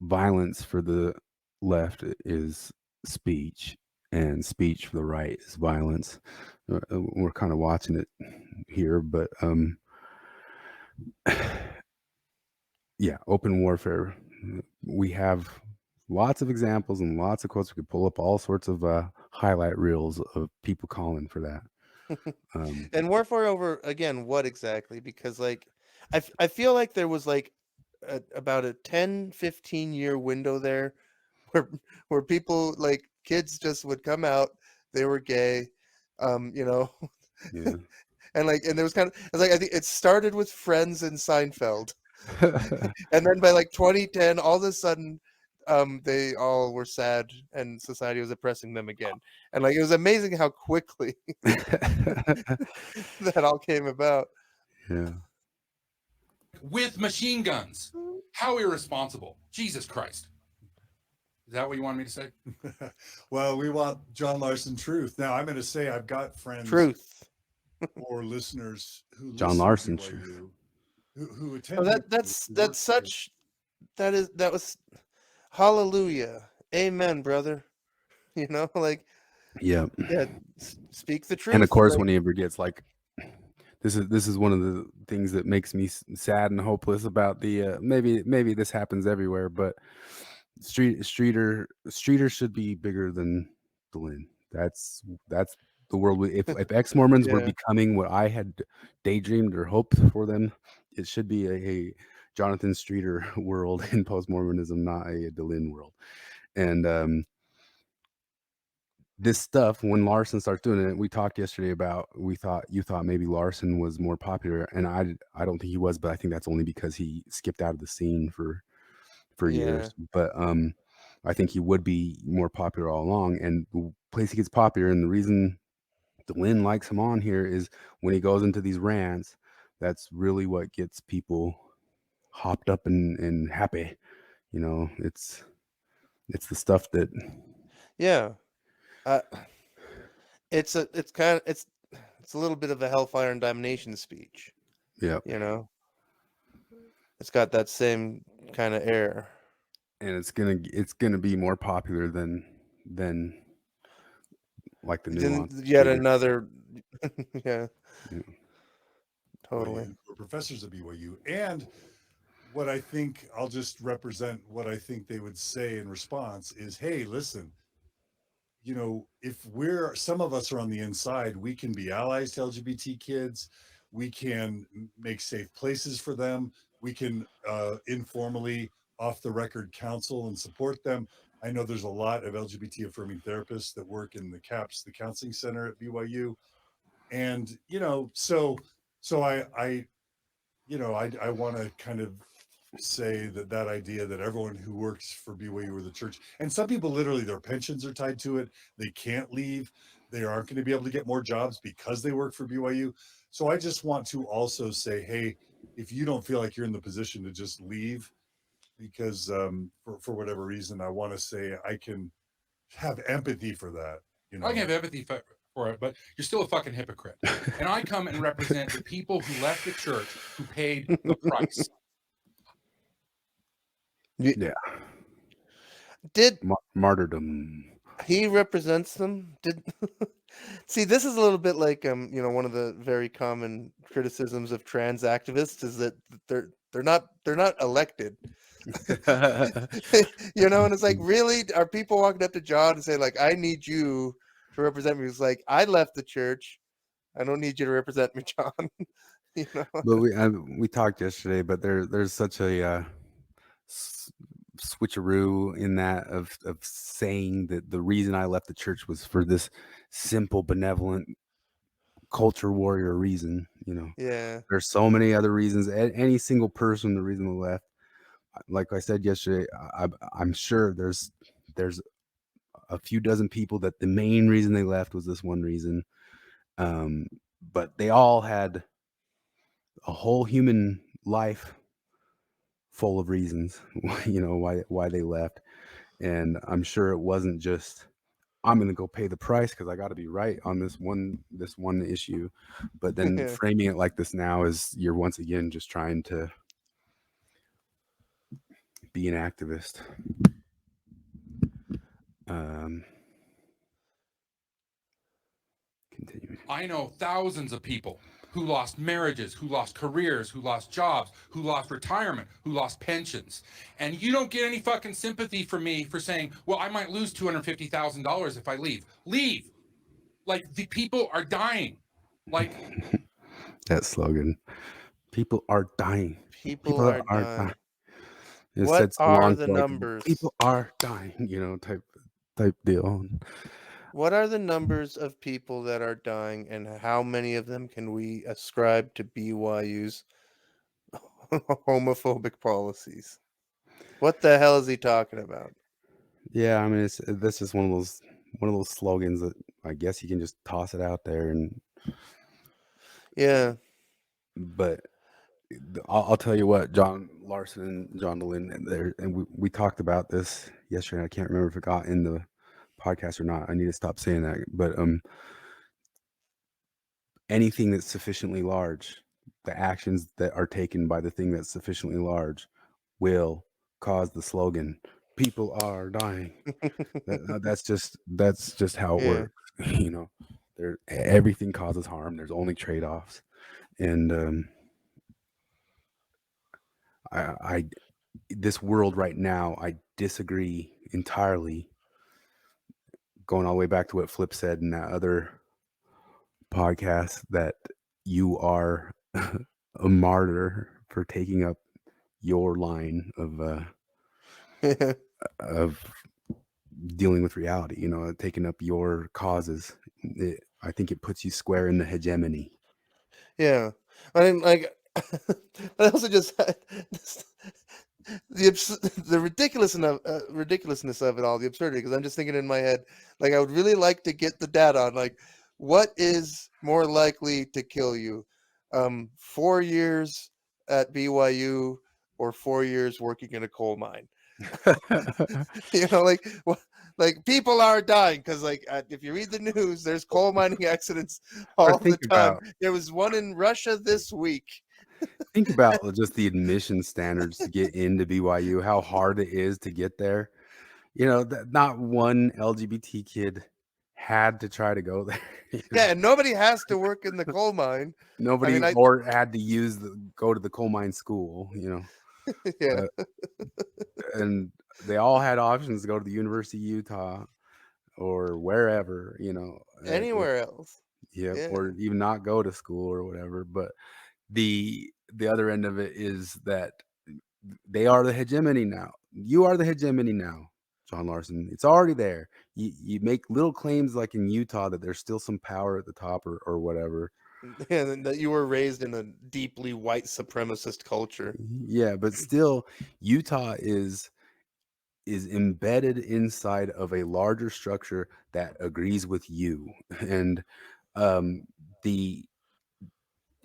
violence for the left is speech, and speech for the right is violence. We're kind of watching it here, but yeah, open warfare. We have lots of examples and lots of quotes. We could pull up all sorts of highlight reels of people calling for that. And warfare over, again, what exactly? Because like I feel like there was like about a 10-15 year window there where people, like kids, just would come out, they were gay, you know. Yeah. And there was kind of, it's like, I think it started with Friends and Seinfeld. And then by like 2010, all of a sudden, they all were sad and society was oppressing them again. And like, it was amazing how quickly that all came about. Yeah. with machine guns. How irresponsible. Jesus Christ. Is that what you want me to say? Well, we want John Larsen truth. Now, I'm going to say I've got friends Truth. or listeners who John listen to Larsen BYU truth. who Oh, attend that's BYU work such that was hallelujah, amen, brother. You know, like Yeah. yeah, speak the And of truth. course, Like when he ever gets like, this is one of the things that makes me sad and hopeless about the maybe this happens everywhere, but Streeter should be bigger than Delenn. That's the world. If ex-Mormons were yeah, becoming what I had daydreamed or hoped for them, it should be a Jonathan Streeter world in post-Mormonism, not a Delenn world. And this stuff, when Larsen starts doing it, we talked yesterday about, you thought maybe Larsen was more popular, and I don't think he was, but I think that's only because he skipped out of the scene for yeah, years. But I think he would be more popular all along. And the place he gets popular, and the reason Delenn likes him on here, is when he goes into these rants. That's really what gets people hopped up and happy. You know, it's the stuff that yeah. Uh, it's it's a little bit of a hellfire and damnation speech. yeah. You know, it's got that same kind of air. And it's gonna be more popular than like the Then nuance yet Streeter. another, yeah, Yeah. totally. BYU, or professors at BYU. And what I think, I'll just represent what I think they would say in response is, hey, listen, you know, if some of us are on the inside, we can be allies to LGBT kids. We can make safe places for them. We can informally, off the record, counsel and support them. I know there's a lot of LGBT affirming therapists that work in the CAPS, the counseling center at BYU. And, you know, so I want to kind of say that idea that everyone who works for BYU or the church, and some people literally their pensions are tied to it, they can't leave, they aren't going to be able to get more jobs because they work for BYU. So I just want to also say, hey, if you don't feel like you're in the position to just leave because for whatever reason, I want to say I can have empathy for that. You know, I can have empathy for it, but you're still a fucking hypocrite. And I come and represent the people who left the church, who paid the price. Yeah. Did Martyrdom. he represents them? Did see, this is a little bit like you know, one of the very common criticisms of trans activists is that they're not elected. You know, and it's like, really, are people walking up to John and saying like, I need you to represent me? It's like, I left the church, I don't need you to represent me, John. You know, But we talked yesterday, but there's such a switcheroo in that of saying that the reason I left the church was for this simple, benevolent culture warrior reason. You know, yeah, there's so many other reasons. Any single person, the reason they left, like I said yesterday, I'm sure there's a few dozen people that the main reason they left was this one reason. But they all had a whole human life full of reasons, you know, why they left. And I'm sure it wasn't just, I'm going to go pay the price because I got to be right on this one issue. But then yeah. framing it like this now is you're once again just trying to be an activist. Continuing. I know thousands of people who lost marriages, who lost careers, who lost jobs, who lost retirement, who lost pensions. And you don't get any fucking sympathy from me for saying, well, I might lose $250,000 if I leave. Leave. Like, the people are dying. Like, That slogan. People are dying. People are dying. dying. It's What said so are long, the like numbers? people are dying, you know, type deal. What are the numbers of people that are dying, and how many of them can we ascribe to BYU's homophobic policies? What the hell is he talking about? Yeah, I mean, this is one of those slogans that I guess you can just toss it out there, and Yeah, but I'll tell you what, John Larsen and John Delenn, and we talked about this yesterday. I can't remember if it got in the podcast or not. I need to stop saying that. But anything that's sufficiently large, the actions that are taken by the thing that's sufficiently large will cause the slogan, people are dying. That's just how it Yeah. works. You know, everything causes harm. There's only trade-offs. And I this world right now, I disagree entirely. Going all the way back to what Flip said in that other podcast, that you are a martyr for taking up your line of dealing with reality, you know, taking up your causes. I think it puts you square in the hegemony. Yeah. I mean, like, I also just the ridiculousness of it all, the absurdity. Because I'm just thinking in my head, like, I would really like to get the data on, like, what is more likely to kill you, 4 years at BYU or 4 years working in a coal mine? You know, like, what? Like, people are dying because, like, if you read the news, there's coal mining accidents Or all the time. There was one in Russia this week. think about just the admission standards to get into BYU, how hard it is to get there. You know, not one LGBT kid had to try to go there. You know? Yeah, and nobody has to work in the coal mine. Nobody I or had to go to the coal mine school, you know. yeah, And they all had options to go to the University of Utah or wherever, you know. anywhere else. Yeah, Yeah. or even not go to school or whatever. But the other end of it is that they are the hegemony now. You are the hegemony now, John Larsen. It's already there. You make little claims like in Utah that there's still some power at the top or whatever. And that you were raised in a deeply white supremacist culture. Yeah, but still, Utah is embedded inside of a larger structure that agrees with you. And um the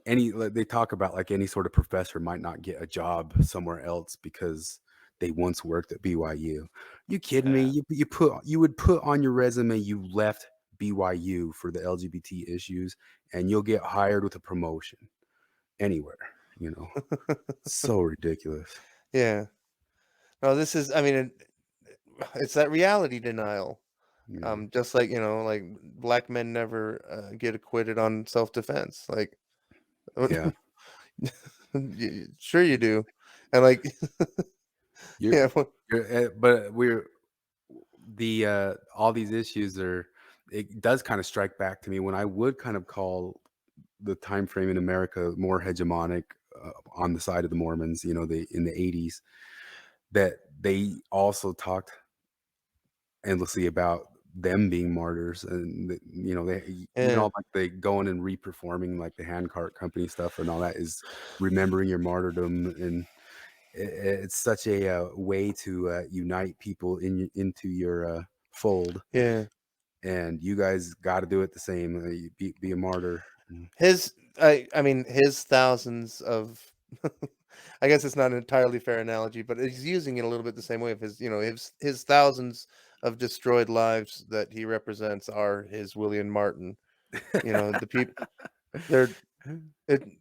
they talk about like any sort of professor might not get a job somewhere else because they once worked at BYU. You kidding me? You would put on your resume you left BYU for the LGBT issues, and you'll get hired with a promotion anywhere, you know. So ridiculous. Yeah. No, this is. I mean, it's that reality denial. Yeah. Just like, you know, like, black men never get acquitted on self-defense. Like, Yeah. sure you do, and like, You're, yeah, but we're all these issues it does kind of strike back to me when I would kind of call the time frame in America more hegemonic on the side of the Mormons, you know, in the 80s, that they also talked endlessly about them being martyrs, and you know, they even yeah, all like they going and reperforming like the handcart company stuff and all that is remembering your martyrdom. And it's such a way to unite people into your fold, yeah. and you guys got to do it the same. Be a martyr. I mean, his thousands of, I guess it's not an entirely fair analogy, but he's using it a little bit the same way. Of his, you know, his thousands of destroyed lives that he represents are his William Martin. You know, the people, they're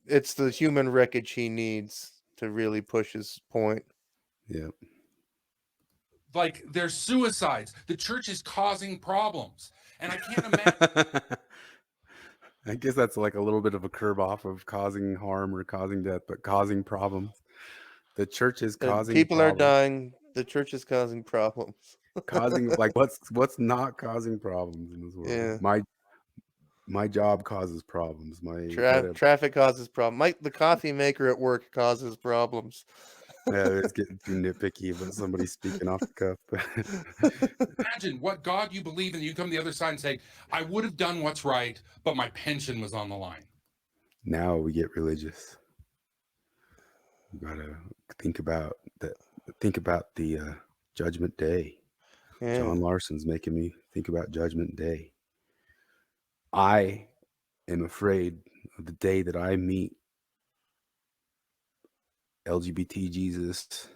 it's the human wreckage he needs to really push his point. Yeah. Like, there's suicides. The church is causing problems. And I can't imagine. I guess that's like a little bit of a curve off of causing harm or causing death, but causing problems. The church is causing People are problems. dying. The church is causing problems. Causing like what's not causing problems in this world? Yeah. My job causes problems. My whatever. Traffic causes problems. Mike, the coffee maker at work, causes problems. Yeah, it's getting too nitpicky, but somebody's speaking off the cuff. Imagine what God you believe in. You come to the other side and say, I would have done what's right, but my pension was on the line. Now we get religious. You gotta think about that. Think about the Judgment Day. Yeah. John Larsen's making me think about Judgment Day. I am afraid of the day that I meet LGBT Jesus,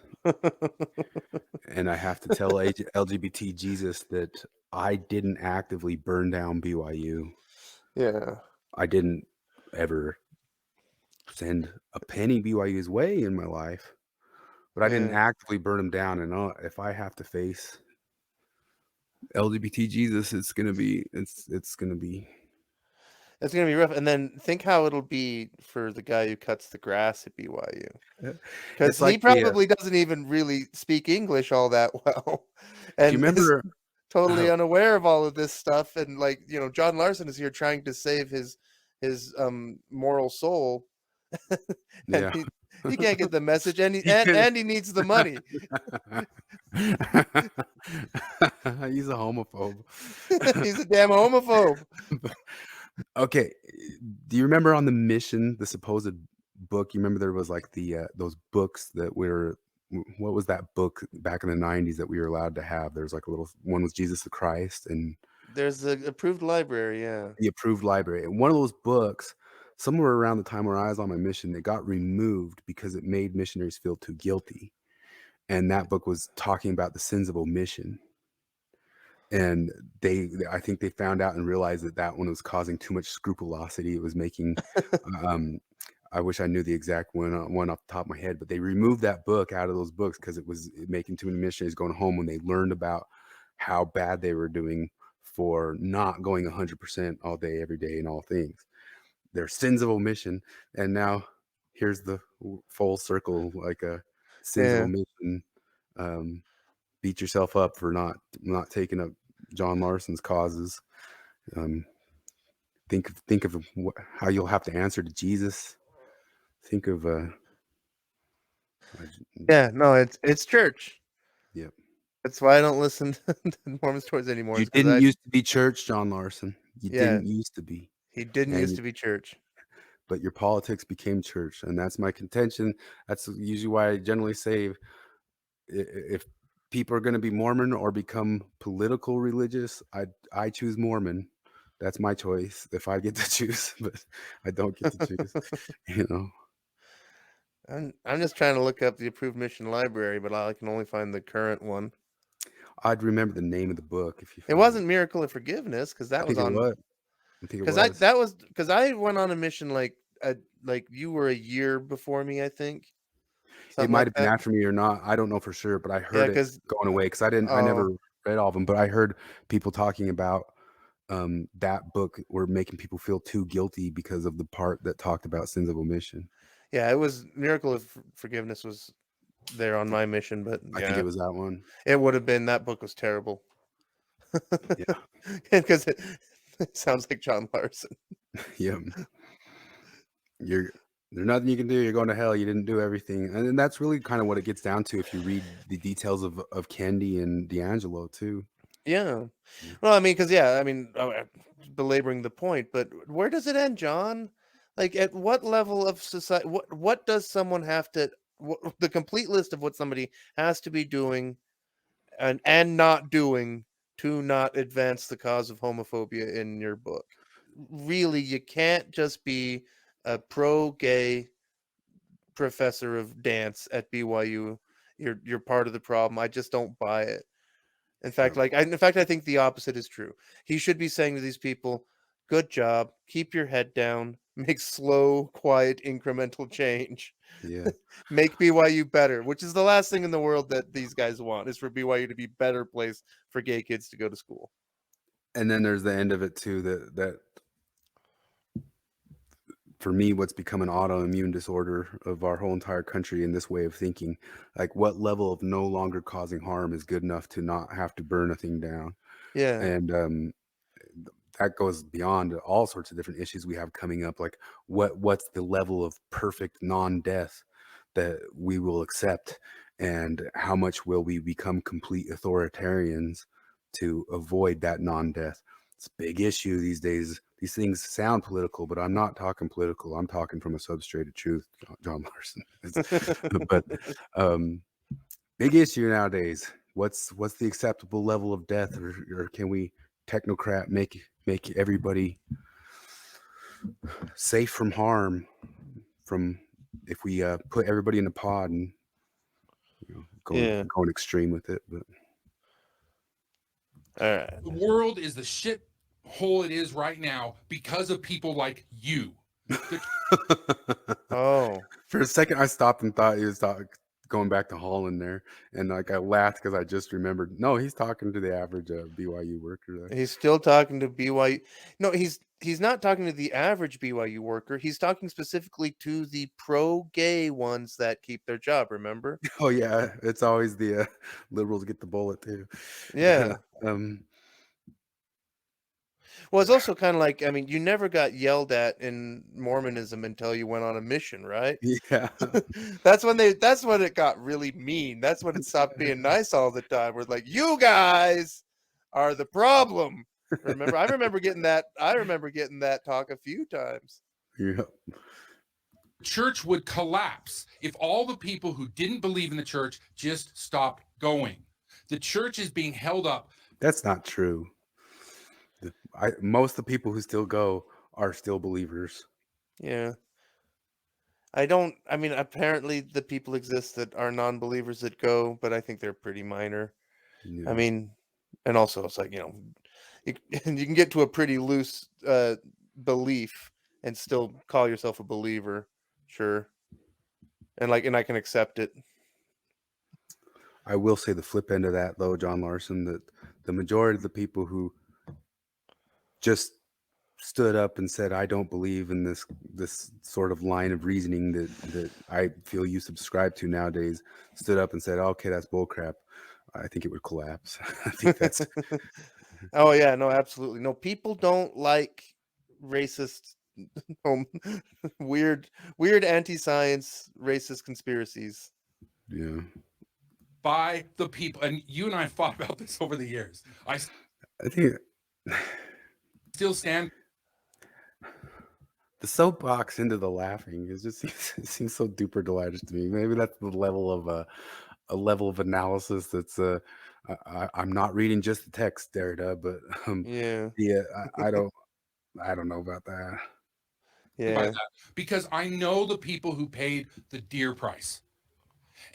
and I have to tell LGBT Jesus that I didn't actively burn down BYU. Yeah. I didn't ever send a penny BYU's way in my life, but I didn't Yeah. actively burn them down. And if I have to face LGBT Jesus, it's gonna be It's gonna be rough. And then think how it'll be for the guy who cuts the grass at BYU. Because it's he like the probably doesn't even really speak English all that well, do you and is remember totally unaware of all of this stuff. And like, you know, John Larsen is here trying to save his moral soul, and yeah he can't get the message, and he can and he needs the money. he's a homophobe. He's a damn homophobe. Okay, do you remember on the mission, the supposed book? You remember there was like the those books that what was that book back in the 90s that we were allowed to have? There's like a little one was Jesus the Christ and There's the approved library, yeah. the approved library. And one of those books, somewhere around the time where I was on my mission, it got removed because it made missionaries feel too guilty. And that book was talking about the sins of omission. And I think they found out and realized that one was causing too much scrupulosity. It was making I wish I knew the exact one off the top of my head, but they removed that book out of those books because it was making too many missionaries going home when they learned about how bad they were doing for not going 100% all day, every day in all things. Their sins of omission. And now here's the full circle, like a sins of Yeah. omission. Beat yourself up for not taking up John Larsen's causes. Think of how you'll have to answer to Jesus. Think of Yeah, no, it's church. Yep. That's why I don't listen to Mormon stories anymore. You didn't used to be church, John Larsen. You didn't used to be. He didn't used to be church. But your politics became church, and that's my contention. That's usually why I generally say if people are going to be Mormon or become political religious, I choose Mormon. That's my choice if I get to choose, but I don't get to choose. You know. I'm just trying to look up the approved mission library, but I can only find the current one. I'd remember the name of the book if you. It wasn't Miracle of Forgiveness because that was on. I think it was. Because I went on a mission like you were a year before me, I think. It might have been after me or not. I don't know for sure, but I heard it going away because I never read all of them, but I heard people talking about that book were making people feel too guilty because of the part that talked about sins of omission. Yeah, it was Miracle of Forgiveness was there on my mission, but I think it was that one. It would have been. That book was terrible. Yeah, because it sounds like John Larsen. Yeah, there's nothing you can do. You're going to hell. You didn't do everything, and that's really kind of what it gets down to if you read the details of Kendi and D'Angelo too. Yeah. Well, I mean, because belaboring the point, but where does it end, John? Like, at what level of society? What does someone have to? The complete list of what somebody has to be doing, and not doing to not advance the cause of homophobia in your book. Really, you can't just be a pro-gay professor of dance at BYU. You're part of the problem. I just don't buy it. In fact, I think the opposite is true. He should be saying to these people, "Good job. Keep your head down. Make slow, quiet, incremental change. Yeah. Make BYU better," which is the last thing in the world that these guys want, is for BYU to be a better place for gay kids to go to school. And then there's the end of it too, that for me, what's become an autoimmune disorder of our whole entire country in this way of thinking, like what level of no longer causing harm is good enough to not have to burn a thing down. Yeah. And that goes beyond all sorts of different issues we have coming up. Like what's the level of perfect non-death that we will accept, and how much will we become complete authoritarians to avoid that non-death? It's a big issue these days. These things sound political, but I'm not talking political. I'm talking from a substrate of truth, John Larsen. But big issue nowadays. What's the acceptable level of death, or can we technocrat make everybody safe from harm? From if we put everybody in a pod and going extreme with it, but all right. The world is the shit hole it is right now because of people like you. The Oh, For a second, I stopped and thought he was going back to Holland there, and like I laughed because I just remembered. No, he's talking to the average BYU worker there. he's still talking to BYU. No, he's not talking to the average BYU worker. He's talking specifically to the pro-gay ones that keep their job. Remember? Oh yeah, it's always the liberals get the bullet too. Yeah. um, Well, it's also kind of like, I mean, you never got yelled at in Mormonism until you went on a mission, right? yeah, That's when it got really mean. That's when it stopped being nice all the time. We're like, you guys are the problem. Remember, I remember getting that talk a few times. yeah. Church would collapse if all the people who didn't believe in the church just stopped going. The church is being held up. That's not true. Most of the people who still go are still believers. Yeah. I mean, apparently the people exist that are non-believers that go, but I think they're pretty minor. Yeah. I mean, and also it's like, you can get to a pretty loose belief and still call yourself a believer, sure. And I can accept it. I will say the flip end of that, though, John Larsen, that the majority of the people who just stood up and said, "I don't believe in this sort of line of reasoning that I feel you subscribe to nowadays," stood up and said, "Okay, that's bullcrap," I think it would collapse. I think that's Oh yeah, no, absolutely. No, people don't like racist weird anti-science racist conspiracies. yeah. By the people. And you and I fought about this over the years. I think still stand. The soapbox into the laughing it seems so duper delighted to me. Maybe that's the level of a level of analysis that's I'm not reading just the text, Derrida, but Yeah. I don't know about that. Yeah. Because I know the people who paid the dear price.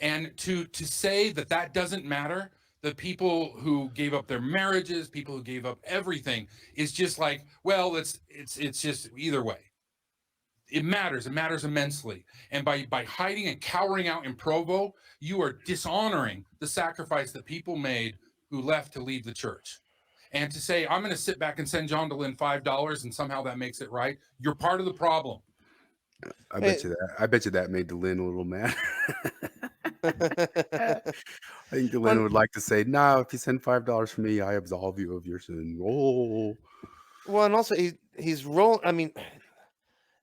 And to say that doesn't matter, the people who gave up their marriages, people who gave up everything, is just like, well, it's just either way. It matters immensely. And by hiding and cowering out in Provo, you are dishonoring the sacrifice that people made who left to leave the church. And to say, I'm going to sit back and send John DeLynn $5 and somehow that makes it right, you're part of the problem. I bet you that made DeLynn a little mad. I think DeLynn would like to say, "No, if you send $5 for me, I absolve you of your sin." Oh. Well, and also he's I mean,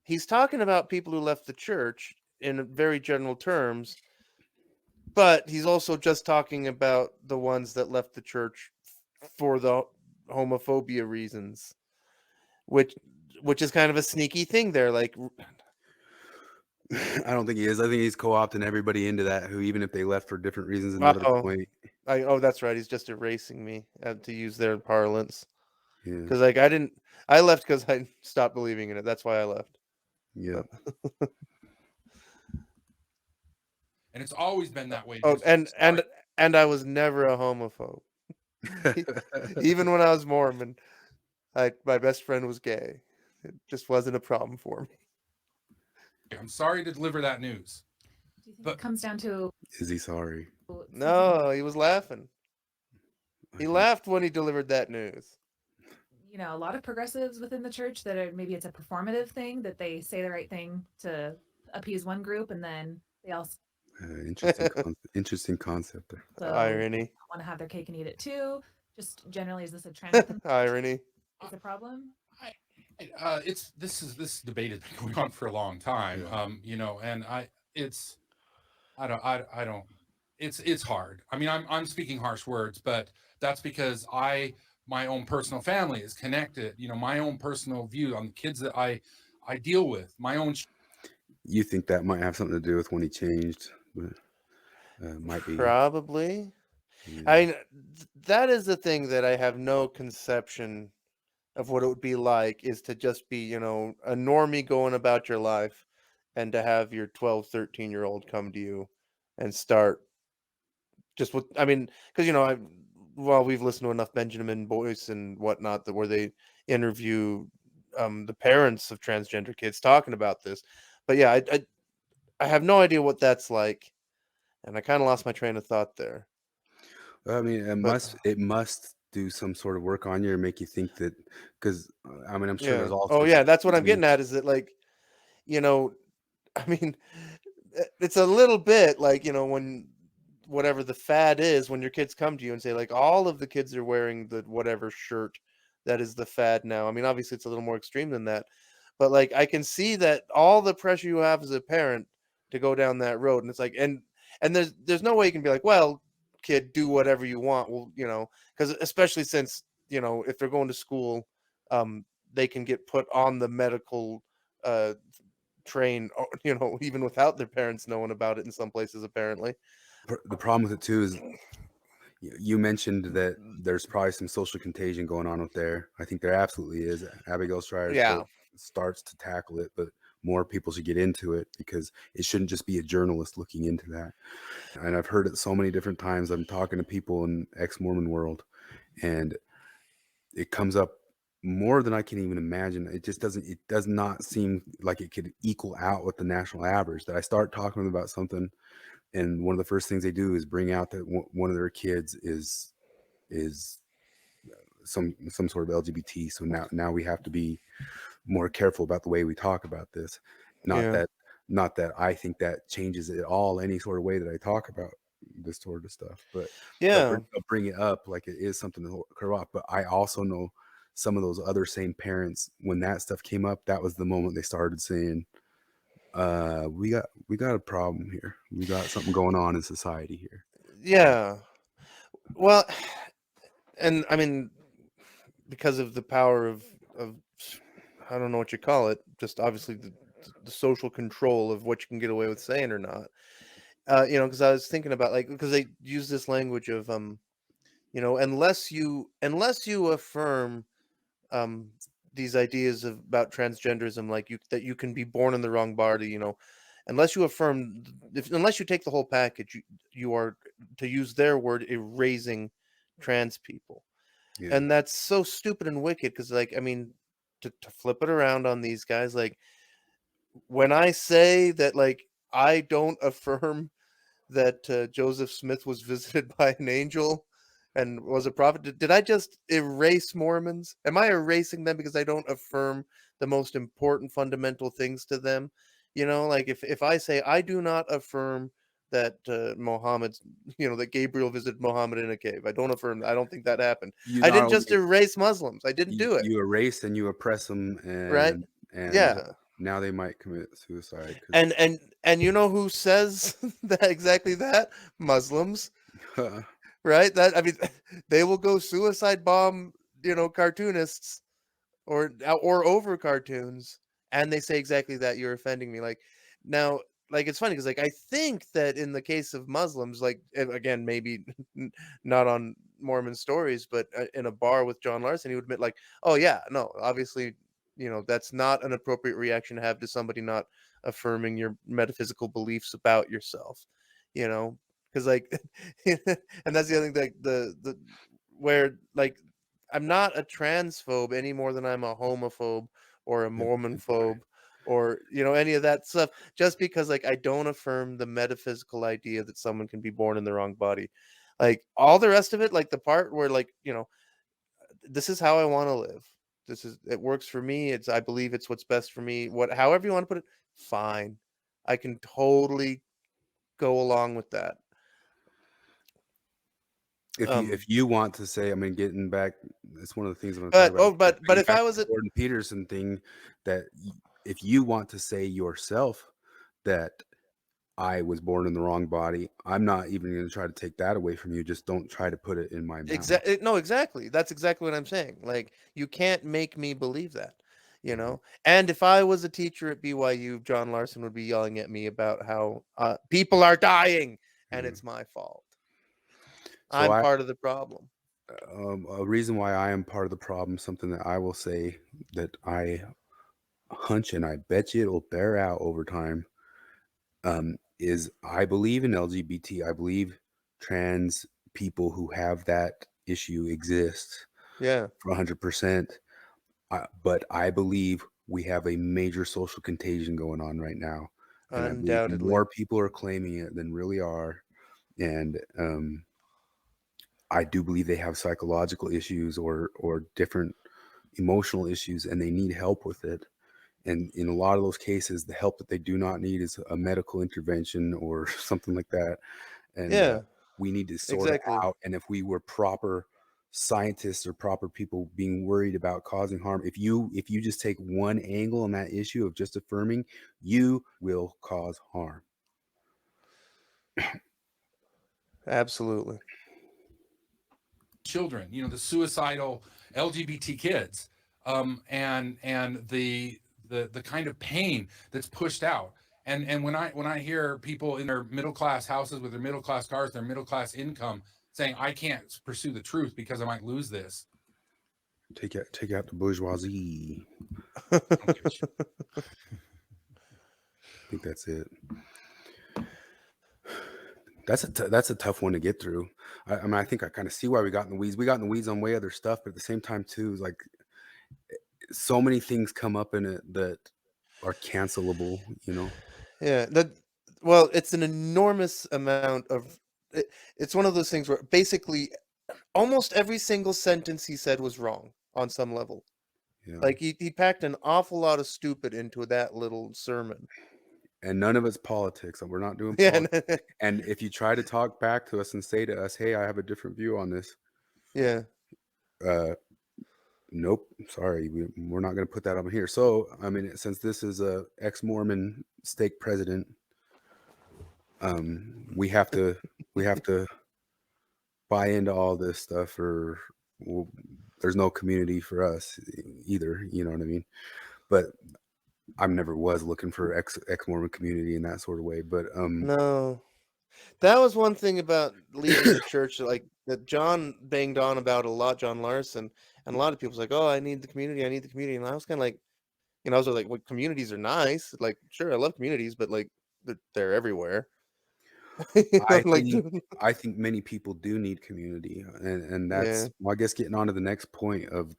he's talking about people who left the church in very general terms, but he's also just talking about the ones that left the church for the homophobia reasons, which is kind of a sneaky thing there. Like, I don't think he is. I think he's co-opting everybody into that who, even if they left for different reasons, another point. That's right. He's just erasing me, to use their parlance. Yeah. Because I left because I stopped believing in it. That's why I left. Yeah. And it's always been that way. Oh, and I was never a homophobe. Even when I was Mormon, my best friend was gay. It just wasn't a problem for me. I'm sorry to deliver that news. Do you think it comes down to... Is he sorry? No, he was laughing. He laughed when he delivered that news. A lot of progressives within the church that are, maybe it's a performative thing, that they say the right thing to appease one group, and then they also... Interesting concept there. So irony. Want to have their cake and eat it too. Just generally, is this a trend? Irony. Is a problem? This debate has been going on for a long time. And it's hard. I mean, I'm speaking harsh words, but that's because my own personal family is connected. My own personal view on the kids that I deal with, my own. You think that might have something to do with when he changed? But, might be. Probably. Yeah. I mean, that is the thing that I have no conception of what it would be like, is to just be, a normie going about your life, and to have your 12, 13-year-old come to you and start just with, I mean, because, we've listened to enough Benjamin Boyce and whatnot where they interview the parents of transgender kids talking about this. But yeah, I have no idea what that's like, and I kind of lost my train of thought there. I mean, But it must do some sort of work on you or make you think that, because I mean, I'm sure yeah, there's all oh sorts yeah, of that's what I'm reasons. getting at. Is that like, you know, I mean, it's a little bit like, when whatever the fad is, when your kids come to you and say like all of the kids are wearing the whatever shirt that is the fad now. I mean, obviously it's a little more extreme than that, but like I can see that all the pressure you have as a parent to go down that road, and it's like, and there's no way you can be like, well, kid, do whatever you want. Well, because especially since if they're going to school, they can get put on the medical uh train, even without their parents knowing about it in some places, apparently. The problem with it too is you mentioned that there's probably some social contagion going on out there. I think there absolutely is. Abigail Schreier's Yeah. book starts to tackle it, but more people should get into it because it shouldn't just be a journalist looking into that. And I've heard it so many different times. I'm talking to people in ex-Mormon world, and it comes up more than I can even imagine. It does not seem like it could equal out with the national average. That I start talking to them about something, and one of the first things they do is bring out that one of their kids is some sort of LGBT. So now we have to be more careful about the way we talk about this. Not Yeah. that I think that changes at all any sort of way that I talk about this sort of stuff, but Yeah. they'll bring it up like it is something to curve off. But I also know some of those other same parents, when that stuff came up, that was the moment they started saying, we got a problem here. We got something going on in society here. Yeah. Well, and I mean, because of the power of I don't know what you call it, just obviously the social control of what you can get away with saying or not. Because I was thinking about, like, because they use this language of unless you affirm um these ideas about transgenderism, like that you can be born in the wrong body, unless you affirm, unless you take the whole package, you are, to use their word, erasing trans people. Yeah. And that's so stupid and wicked, because, like, I mean, to flip it around on these guys, like, when I say that, like, I don't affirm that Joseph Smith was visited by an angel and was a prophet, did I just erase Mormons? Am I erasing them because I don't affirm the most important fundamental things to them? Like, if I say I do not affirm that Muhammad's, that Gabriel visited Muhammad in a cave, I don't affirm. I don't think that happened. You I not didn't just only erase Muslims. I didn't do it. you erase and you oppress them, Right? and Yeah. now they might commit suicide. And you know who says that, exactly that? Muslims. Right? That, I mean, they will go suicide bomb, cartoonists or over cartoons, and they say exactly that. You're offending me. Like, now, like, it's funny because, like, I think that in the case of Muslims, like, again, maybe not on Mormon stories, but in a bar with John Larsen, he would admit, like, oh yeah, no, obviously, that's not an appropriate reaction to have to somebody not affirming your metaphysical beliefs about yourself, because, like, and that's the other thing, like, the where, like, I'm not a transphobe any more than I'm a homophobe or a Mormon phobe or any of that stuff, just because, like, I don't affirm the metaphysical idea that someone can be born in the wrong body. Like, all the rest of it, like the part where, like, this is how I want to live. It works for me. I believe it's what's best for me. However you want to put it, fine. I can totally go along with that. If you want to say, I mean, getting back, it's one of the things I'm going to talk about. But Getting if back I to was the Jordan Peterson thing, that if you want to say yourself that I was born in the wrong body, I'm not even going to try to take that away from you. Just don't try to put it in my mouth. No, exactly. That's exactly what I'm saying. Like, you can't make me believe that, Mm-hmm. And if I was a teacher at BYU, John Larsen would be yelling at me about how people are dying and Mm-hmm. it's my fault. So I'm part of the problem. a reason why I am part of the problem, something that I will say that I hunch and I bet you it'll bear out over time, is I believe in LGBT. I believe trans people who have that issue exist Yeah. for 100%. But I believe we have a major social contagion going on right now, and I believe Undoubtedly. more people are claiming it than really are. And I do believe they have psychological issues or different emotional issues, and they need help with it. And in a lot of those cases, the help that they do not need is a medical intervention or something like that. And Yeah, we need to sort it exactly. out. And if we were proper scientists or proper people being worried about causing harm, if you just take one angle on that issue of just affirming, you will cause harm. Absolutely. Children, you know, the suicidal LGBT kids, and the kind of pain that's pushed out. And when I hear people in their middle class houses with their middle class cars, their middle class income, saying, I can't pursue the truth because I might lose this. Take out the bourgeoisie. I don't give a shit. I think that's it. That's a tough one to get through. I mean, I think I kind of see why we got in the weeds. We got in the weeds on way other stuff, but at the same time, too, it's like so many things come up in it that are cancelable. You know? Yeah, well, it's an enormous amount of it's one of those things where basically almost every single sentence he said was wrong on some level. Yeah. Like he packed an awful lot of stupid into that little sermon. And none of it's politics, and we're not doing Yeah, politics. And if you try to talk back to us and say to us, "Hey, I have a different view on this," yeah, nope, sorry, we're not going to put that on here. So, I mean, since this is a ex-Mormon stake president, we have to buy into all this stuff, or there's no community for us either. You know what I mean? But I never was looking for ex-Mormon community in that sort of way. But no. That was one thing about leaving the church, like that John banged on about a lot, John Larsen, and a lot of people's like, "Oh, I need the community, I need the community," and I was kind of like, I was like, "Well, communities are nice. Like, sure, I love communities, but like, they're everywhere." Like, I think many people do need community, and that's yeah, well, I guess getting on to the next point of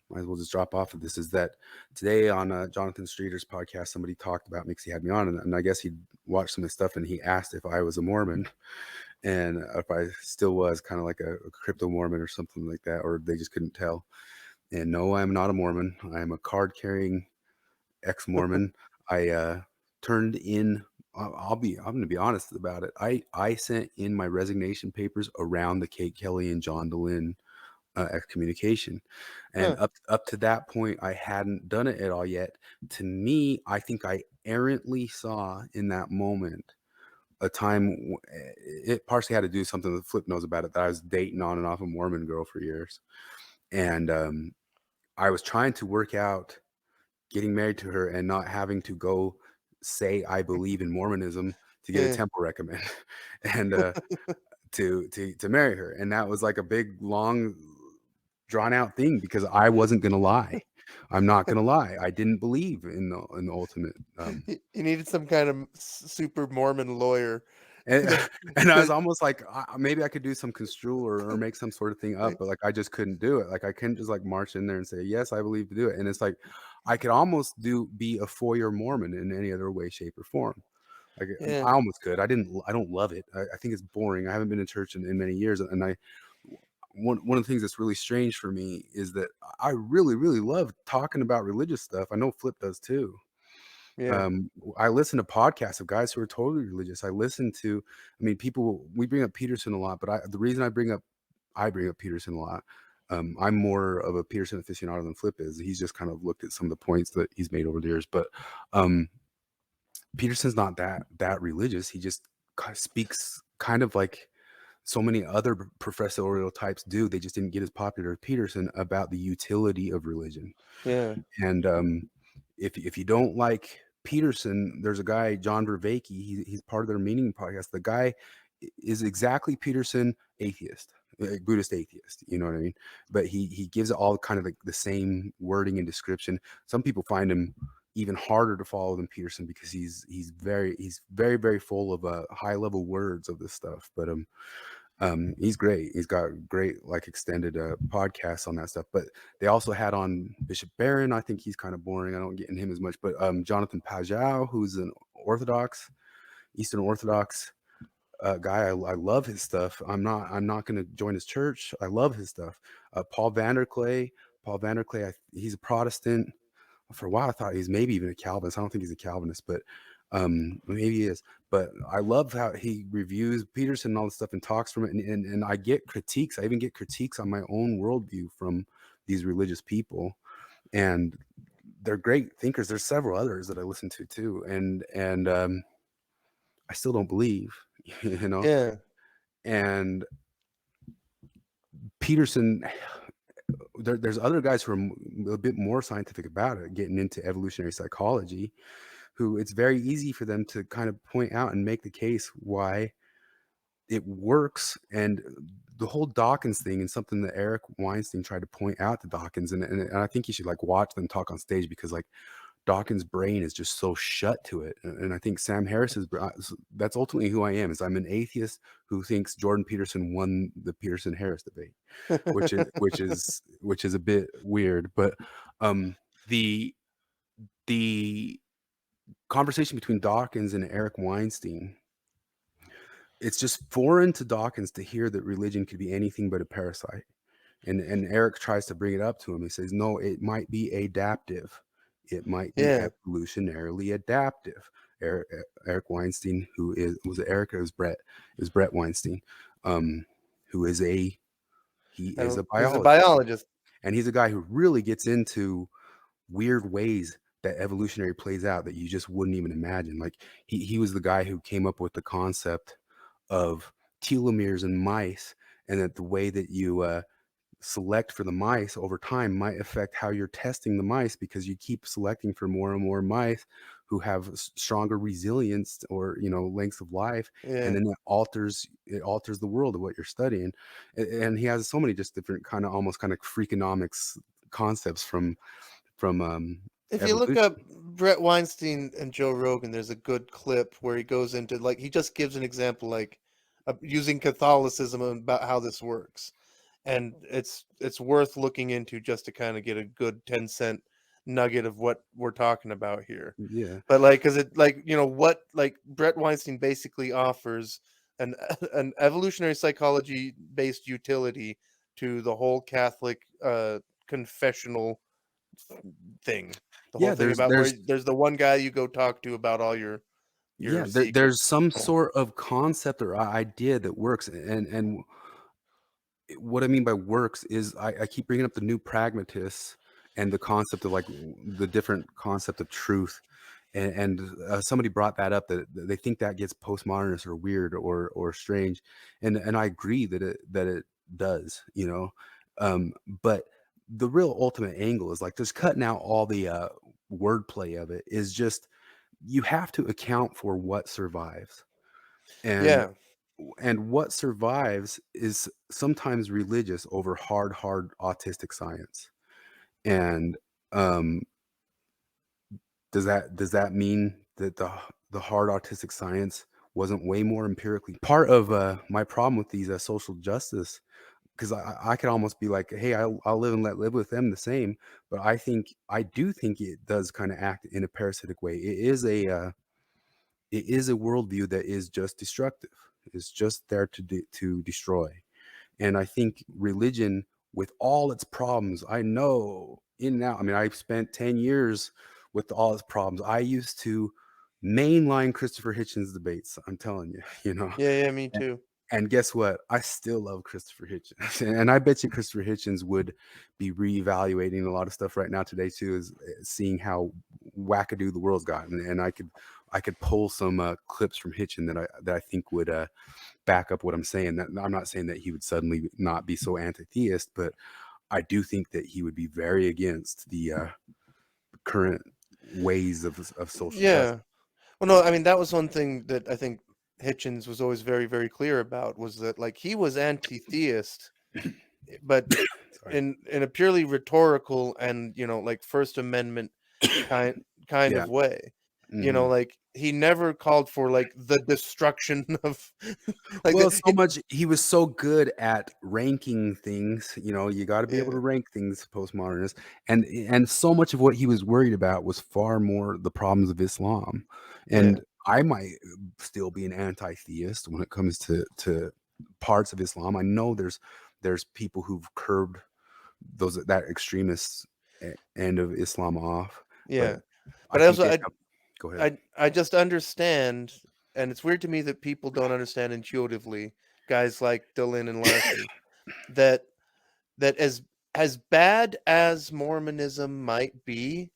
might as well just drop off of this is that today on Jonathan Streeter's podcast, somebody talked about me because he had me on, and I guess he watched some of his stuff, and he asked if I was a Mormon and if I still was kind of like a crypto Mormon or something like that, or they just couldn't tell. And no, I'm not a Mormon. I'm a card carrying ex-Mormon. I turned in. I'm going to be honest about it. I sent in my resignation papers around the Kate Kelly and John DeLynn excommunication, and huh, up to that point, I hadn't done it at all yet. To me, I think I errantly saw in that moment a time. It partially had to do something that Flip knows about it, that I was dating on and off a Mormon girl for years, and I was trying to work out getting married to her and not having to go say I believe in Mormonism to get a yeah, temple recommend and to marry her. And that was like a big, long, drawn out thing because I wasn't going to lie. I'm not going to lie. I didn't believe in the ultimate. you needed some kind of super Mormon lawyer. And, that- and I was almost like, maybe I could do some construal or make some sort of thing up, but like I just couldn't do it. Like I couldn't just like march in there and say, yes, I believe to do it. And it's like I could almost be a foyer Mormon in any other way, shape, or form. Like yeah, I almost could. I don't love it. I think it's boring. I haven't been in church in many years, and one of the things that's really strange for me is that I really, really love talking about religious stuff. I know Flip does too. yeah, I listen to podcasts of guys who are totally religious. I mean, we bring up Peterson a lot, but the reason I bring up Peterson a lot. I'm more of a Peterson aficionado than Flip is. He's just kind of looked at some of the points that he's made over the years, but Peterson's not that religious. He just speaks kind of like so many other professorial types do. They just didn't get as popular as Peterson about the utility of religion. yeah, And if you don't like Peterson, there's a guy, John Vervaeke, he's part of their Meaning podcast. The guy is exactly Peterson, atheist, Buddhist atheist, you know what I mean? But he gives it all kind of like the same wording and description. Some people find him even harder to follow than Peterson because he's very very full of high level words of this stuff. But He's great. He's got great like extended podcasts on that stuff. But they also had on Bishop Barron. I think he's kind of boring. I don't get in him as much. But Jonathan Pajau, who's an Eastern Orthodox guy. I love his stuff. I'm not going to join his church. I love his stuff. Paul Vanderklay. He's a Protestant. For a while, I thought he's maybe even a Calvinist. I don't think he's a Calvinist, but maybe he is. But I love how he reviews Peterson and all this stuff and talks from it. And I get critiques. I even get critiques on my own worldview from these religious people. And they're great thinkers. There's several others that I listen to too. And I still don't believe, you know? Yeah. And Peterson, there's other guys who are a bit more scientific about it, getting into evolutionary psychology, who it's very easy for them to kind of point out and make the case why it works. And the whole Dawkins thing is something that Eric Weinstein tried to point out to Dawkins. And I think you should like watch them talk on stage, because like Dawkins' brain is just so shut to it. And I think Sam Harris's, that's ultimately who I am, is I'm an atheist who thinks Jordan Peterson won the Peterson Harris debate, which is a bit weird. But the conversation between Dawkins and Eric Weinstein, it's just foreign to Dawkins to hear that religion could be anything but a parasite. And Eric tries to bring it up to him. He says, no, it might be adaptive. It might be evolutionarily adaptive. Eric Weinstein, was it Eric or it was Brett? It was Brett Weinstein, who is a biologist. And he's a guy who really gets into weird ways that evolutionary plays out that you just wouldn't even imagine. Like he was the guy who came up with the concept of telomeres in mice, and that the way that you select for the mice over time might affect how you're testing the mice, because you keep selecting for more and more mice who have stronger resilience or lengths of life, and then it alters the world of what you're studying. And he has so many just different kind of freakonomics concepts from if you look up Brett Weinstein and Joe Rogan, there's a good clip where he goes into he just gives an example using Catholicism about how this works. And it's worth looking into just to kind of get a good 10-cent nugget of what we're talking about here. Yeah. But because it what Brett Weinstein basically offers an evolutionary psychology based utility to the whole Catholic confessional thing. The whole thing about where there's the one guy you go talk to about all your there's some sort of concept or idea that works. And what I mean by works is I keep bringing up the new pragmatists and the concept of the different concept of truth. And somebody brought that up, that they think that gets postmodernist or weird or strange. And I agree that it does, but the real ultimate angle is just cutting out all the wordplay of it, is just, you have to account for what survives. And what survives is sometimes religious over hard autistic science. And does that mean that the hard autistic science wasn't way more empirically part of my problem with these social justice? Because I could almost be like, hey, I'll live and let live with them the same. But I do think it does kind of act in a parasitic way. It is a worldview that is just destructive. It's just there to destroy. And I think religion, with all its problems, I know in and out. I mean, I've spent 10 years with all its problems. I used to mainline Christopher Hitchens debates. I'm telling you, Yeah, me too. And guess what? I still love Christopher Hitchens. And I bet you Christopher Hitchens would be reevaluating a lot of stuff right now today too, is seeing how wackadoo the world's gotten. And I could pull some clips from Hitchens that I think would back up what I'm saying. That I'm not saying that he would suddenly not be so anti-theist, but I do think that he would be very against the current ways of social justice. Well, no, I mean, that was one thing that I think Hitchens was always very, very clear about, was that he was anti-theist, but in a purely rhetorical and First Amendment kind of way. You know, Mhm. like he never called for like the destruction of like Well, so much he was so good at ranking things, you know, you gotta be able yeah, to rank things, postmodernists, and so much of what he was worried about was far more the problems of Islam, yeah, and I might still be an anti-theist when it comes to parts of Islam. I know there's people who've curbed that extremist end of Islam off, but yeah. I But I think also they have. Go ahead. I just understand, and it's weird to me that people don't understand intuitively, guys like Dylan and Larsen, that that as bad as Mormonism might be,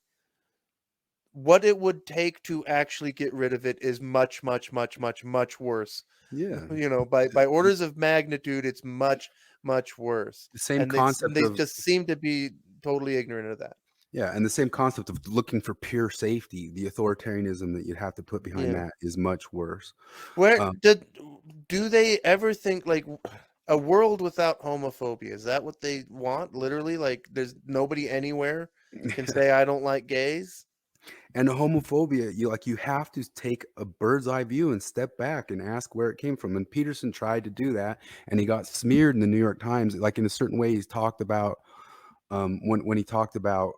what it would take to actually get rid of it is much, much, much, much, much worse. Yeah. You know, by orders of magnitude, it's much, much worse. The same And concept they of just seem to be totally ignorant of that. Yeah, and the same concept of looking for pure safety, the authoritarianism that you'd have to put behind Yeah. that is much worse. Where Um, do they ever think like a world without homophobia? Is that what they want? Literally, like there's nobody anywhere can say I don't like gays. and homophobia, you have to take a bird's eye view and step back and ask where it came from. And Peterson tried to do that, and he got smeared in the New York Times. Like in a certain way, he's talked about when he talked about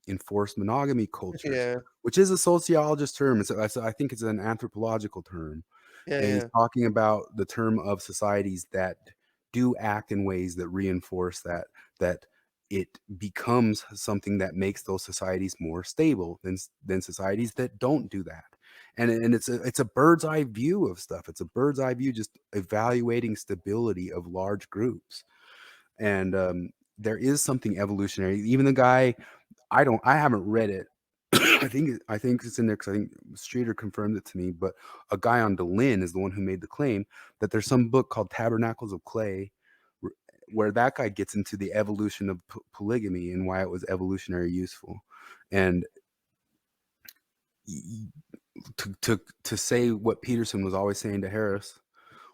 enforced monogamy cultures, Yeah, which is a sociologist term. I think it's an anthropological term. yeah, And he's yeah, talking about the term of societies that do act in ways that reinforce that it becomes something that makes those societies more stable than societies that don't do that. And it's a bird's eye view of stuff. It's a bird's eye view just evaluating stability of large groups. And there is something evolutionary. Even the guy, I haven't read it. I think it's in there because I think Streeter confirmed it to me. But a guy on Delin is the one who made the claim that there's some book called Tabernacles of Clay, wh- where that guy gets into the evolution of polygamy and why it was evolutionary useful. And y- to say what Peterson was always saying to Harris,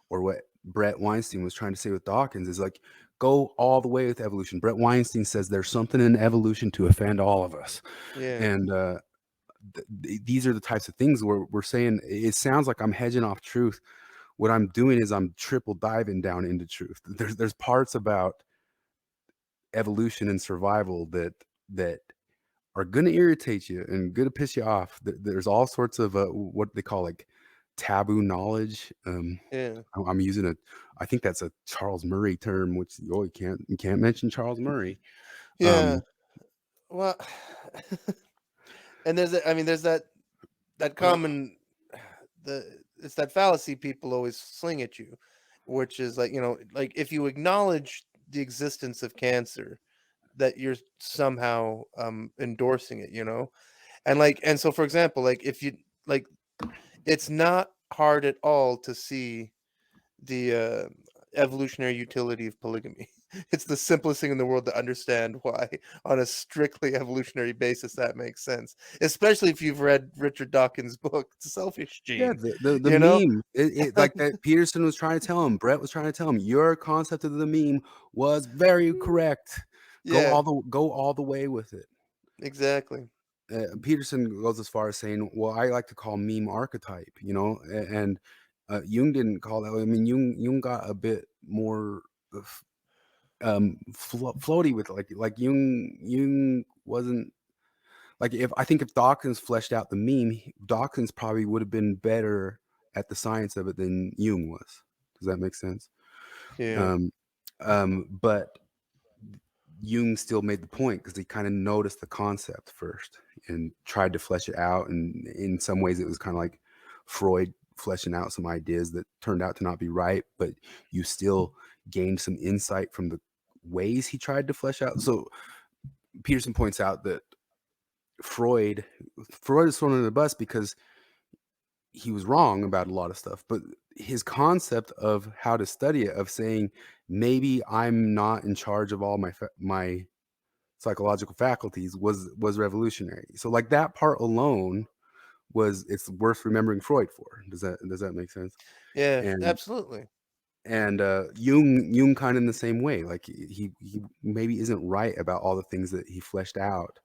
or what Brett Weinstein was trying to say with Dawkins, is like, go all the way with evolution. Brett Weinstein says there's something in evolution to offend all of us, yeah, and these are the types of things where we're saying it sounds like I'm hedging off truth. What I'm doing is I'm triple diving down into truth. There's parts about evolution and survival that are going to irritate you and going to piss you off. There's all sorts of what they call like taboo knowledge. yeah, I'm using I think that's a Charles Murray term, which you can't mention Charles Murray. yeah. Well, and I mean, there's that common it's that fallacy people always sling at you, which is like, you know, like if you acknowledge the existence of cancer, that you're somehow endorsing it, you know? And like, and so for example, like if you like, it's not hard at all to see the evolutionary utility of polygamy. It's the simplest thing in the world to understand why, on a strictly evolutionary basis, that makes sense. Especially if you've read Richard Dawkins' book, Selfish Yeah, Gene. the You know? meme, like that Peterson was trying to tell him, Brett was trying to tell him, your concept of the meme was very correct. Yeah, Go all the way with it. exactly. Peterson goes as far as saying, well, I like to call meme archetype, and Jung didn't call that. I mean, Jung got a bit more floaty with it. Like Jung wasn't. Like if Dawkins fleshed out the meme, Dawkins probably would have been better at the science of it than Jung was. Does that make sense? Yeah, Um, but Jung still made the point because he kind of noticed the concept first and tried to flesh it out. And in some ways, it was kind of like Freud fleshing out some ideas that turned out to not be right, but you still gained some insight from the ways he tried to flesh out. So Peterson points out that Freud is thrown under the bus because he was wrong about a lot of stuff, but his concept of how to study it, of saying maybe I'm not in charge of all my psychological faculties, was revolutionary. So like that part alone it's worth remembering Freud for. Does that make sense? yeah, And absolutely. Jung kind of in the same way. Like he maybe isn't right about all the things that he fleshed out,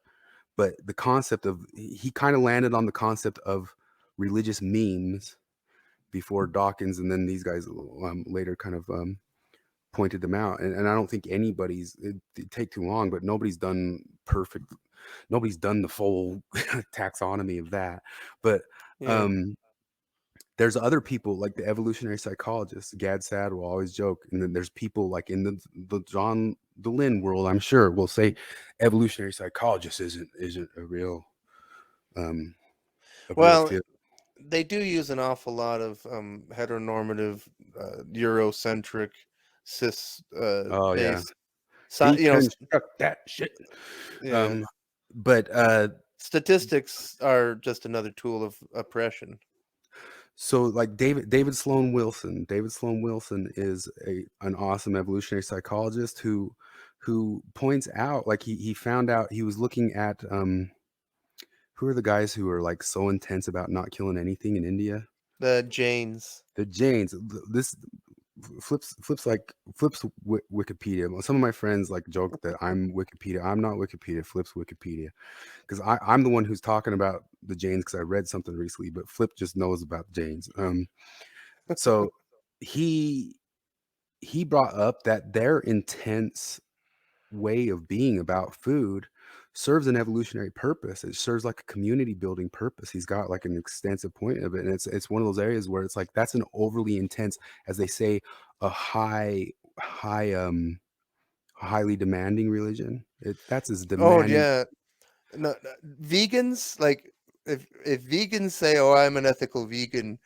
but the concept of he kind of landed on the concept of religious memes before Dawkins, and then these guys later kind of pointed them out. And I don't think anybody's it'd take too long, but nobody's done the full taxonomy of that. But Yeah. there's other people like the evolutionary psychologists. Gad Sad will always joke, and then there's people like in the John DeLynn world, I'm sure, will say evolutionary psychologist isn't a real Well, fit. they do use an awful lot of heteronormative, Eurocentric, cis Oh yeah, based, you know, deconstruct that shit. yeah. But Statistics are just another tool of oppression. so like David Sloan Wilson. David Sloan Wilson is an awesome evolutionary psychologist who points out, like he found out, he was looking at who are the guys who are like so intense about not killing anything in India? The Jains. The Jains. This flips Wikipedia. Some of my friends like joke that I'm Wikipedia. I'm not Wikipedia. Flips Wikipedia, because I'm the one who's talking about the Jains because I read something recently, but Flip just knows about Jains. So he brought up that their intense way of being about food serves an evolutionary purpose. It serves like a community building purpose. He's got like an extensive point of it, and it's one of those areas where it's like that's an overly intense, as they say, a highly demanding religion. That's as Oh demanding. yeah. No, vegans, like if vegans say, "Oh, I'm an ethical vegan,"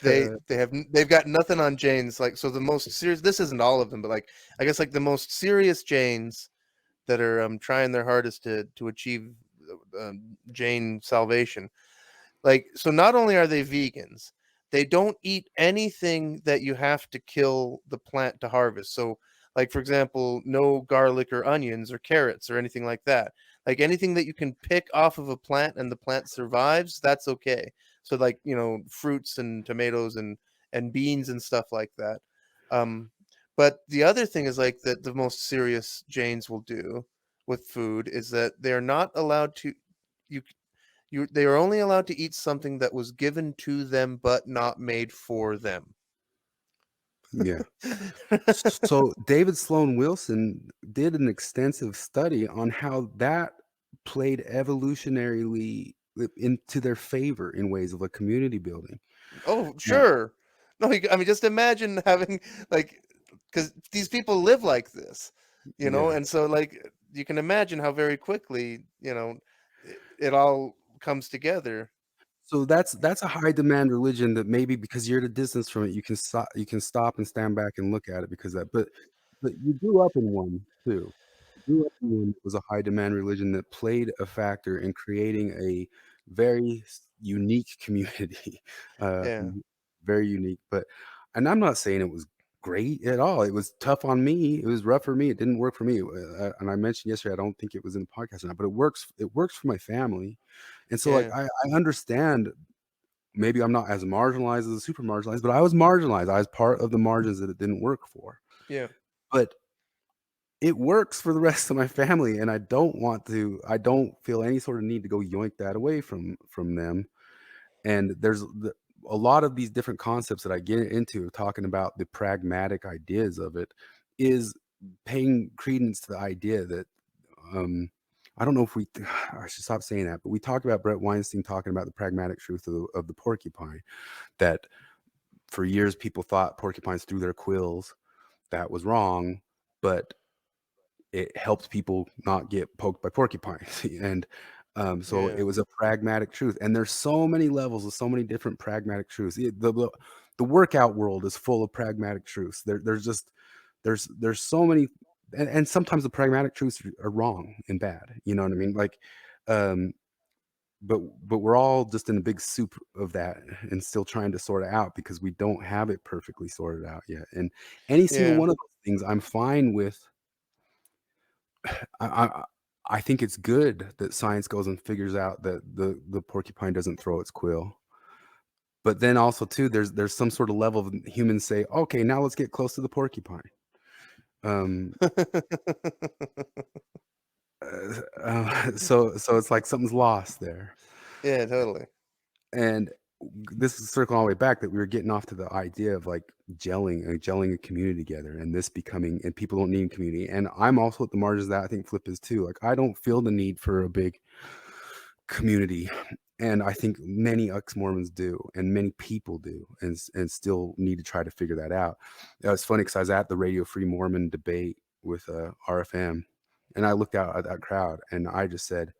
they've got nothing on Jains. Like, so the most serious, this isn't all of them, but like I guess like the most serious Jains that are trying their hardest to achieve Jain salvation. Like, so not only are they vegans, they don't eat anything that you have to kill the plant to harvest. So, like, for example, no garlic or onions or carrots or anything like that. Like, anything that you can pick off of a plant and the plant survives, that's okay. So, like, you know, fruits and tomatoes and beans and stuff like that. Um, but the other thing is like that the most serious Jains will do with food is that they're not allowed to you they are only allowed to eat something that was given to them but not made for them. Yeah. So David Sloan Wilson did an extensive study on how that played evolutionarily into their favor in ways of a community building. Oh, sure. No, I mean, just imagine having like, because these people live like this, you know, Yeah. and so like you can imagine how very quickly, you know, it all comes together. So that's a high demand religion that maybe because you're at a distance from it, you can stop and stand back and look at it because that. But you grew up in one too. You grew up in one that was a high demand religion that played a factor in creating a very unique community, Yeah, very unique. And I'm not saying it was great at all. It was tough on me. It was rough for me. It didn't work for me. And I mentioned yesterday, I don't think it was in the podcast or not, but it works. It works for my family. And so, like, yeah, I understand maybe I'm not as marginalized as the super marginalized, but I was marginalized. I was part of the margins that it didn't work for. yeah. But it works for the rest of my family, and I don't feel any sort of need to go yoink that away from them. And there's a lot of these different concepts that I get into talking about the pragmatic ideas of it is paying credence to the idea that I don't know if I should stop saying that, but we talked about Brett Weinstein talking about the pragmatic truth of the porcupine, that for years people thought porcupines threw their quills. That was wrong, but it helps people not get poked by porcupines. And so Yeah. it was a pragmatic truth. And there's so many levels of so many different pragmatic truths. The workout world is full of pragmatic truths. There's so many, and sometimes the pragmatic truths are wrong and bad. You know what I mean? Like, but we're all just in a big soup of that and still trying to sort it out because we don't have it perfectly sorted out yet. And any single Yeah. one of those things I'm fine with. I think it's good that science goes and figures out that the porcupine doesn't throw its quill. But then also too, there's some sort of level of humans say, okay, now let's get close to the porcupine. Um, So it's like something's lost there. Yeah, totally. And this is circling all the way back that we were getting off to the idea of like gelling a community together, and this becoming, and people don't need community. And I'm also at the margins of that. I think Flip is too. Like, I don't feel the need for a big community, and I think many ex-Mormons do, and many people do, and still need to try to figure that out. It's funny because I was at the Radio Free Mormon debate with RFM, and I looked out at that crowd, and I just said,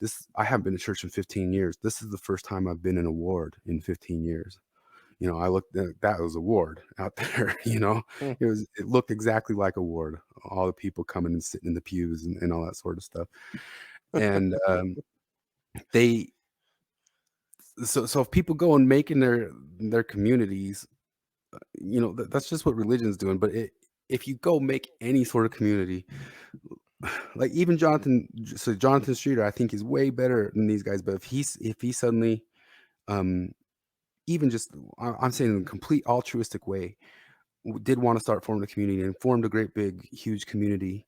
"This, I haven't been to church in 15 years. This is the first time I've been in a ward in 15 years." I looked at that was a ward out there. Hmm. It looked exactly like a ward. All the people coming and sitting in the pews and all that sort of stuff, and they. So if people go and making their communities, that's just what religion's doing. But if you go make any sort of community, like even Jonathan Streeter, I think is way better than these guys. But if he suddenly, even just, I'm saying in a complete altruistic way, did want to start forming a community and formed a great big huge community,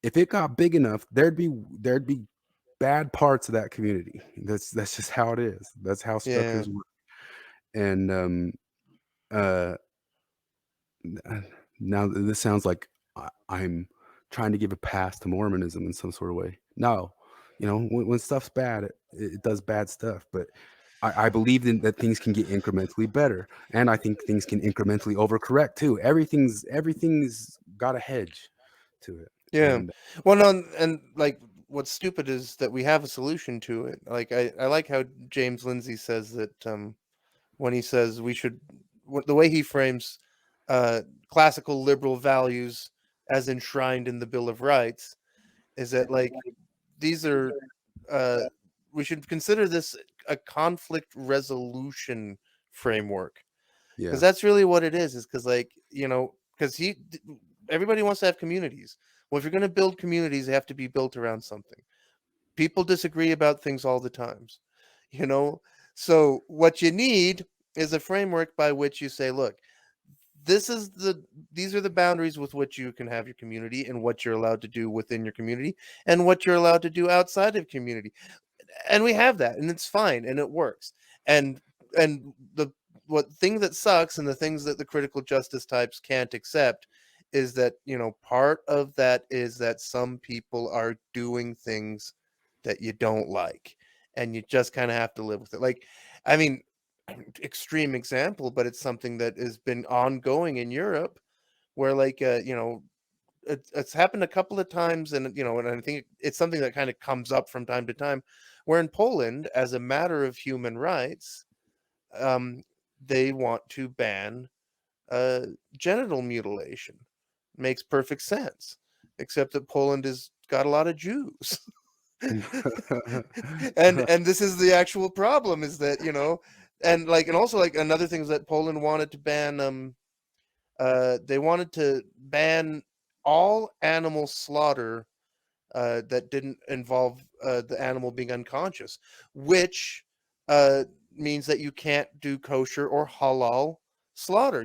if it got big enough, there'd be bad parts of that community. That's just how it is. That's how Yeah. structures work. And now this sounds like I'm trying to give a pass to Mormonism in some sort of way. No, when stuff's bad, it does bad stuff. But I believe that things can get incrementally better, and I think things can incrementally overcorrect too. Everything's got a hedge to it. Yeah. And Well, no, and like what's stupid is that we have a solution to it. Like I like how James Lindsay says that when he says we should, the way he frames classical liberal values as enshrined in the Bill of Rights is that like these are we should consider this a conflict resolution framework, yeah, because that's really what it is because like because everybody wants to have communities. Well, if you're going to build communities, they have to be built around something. People disagree about things all the times, you know so what you need is a framework by which you say, look, these are the boundaries with which you can have your community, and what you're allowed to do within your community, and what you're allowed to do outside of community. And we have that, and it's fine, and it works. And the what thing that sucks, and the things that the critical justice types can't accept, is that part of that is that some people are doing things that you don't like, and you just kind of have to live with it. Like, I mean, extreme example, but it's something that has been ongoing in Europe, where like it's happened a couple of times, and and I think it's something that kind of comes up from time to time, where in Poland, as a matter of human rights, they want to ban genital mutilation. Makes perfect sense, except that Poland has got a lot of Jews. and this is the actual problem, is that and also like another thing is that Poland wanted to ban they wanted to ban all animal slaughter that didn't involve the animal being unconscious, which means that you can't do kosher or halal slaughter,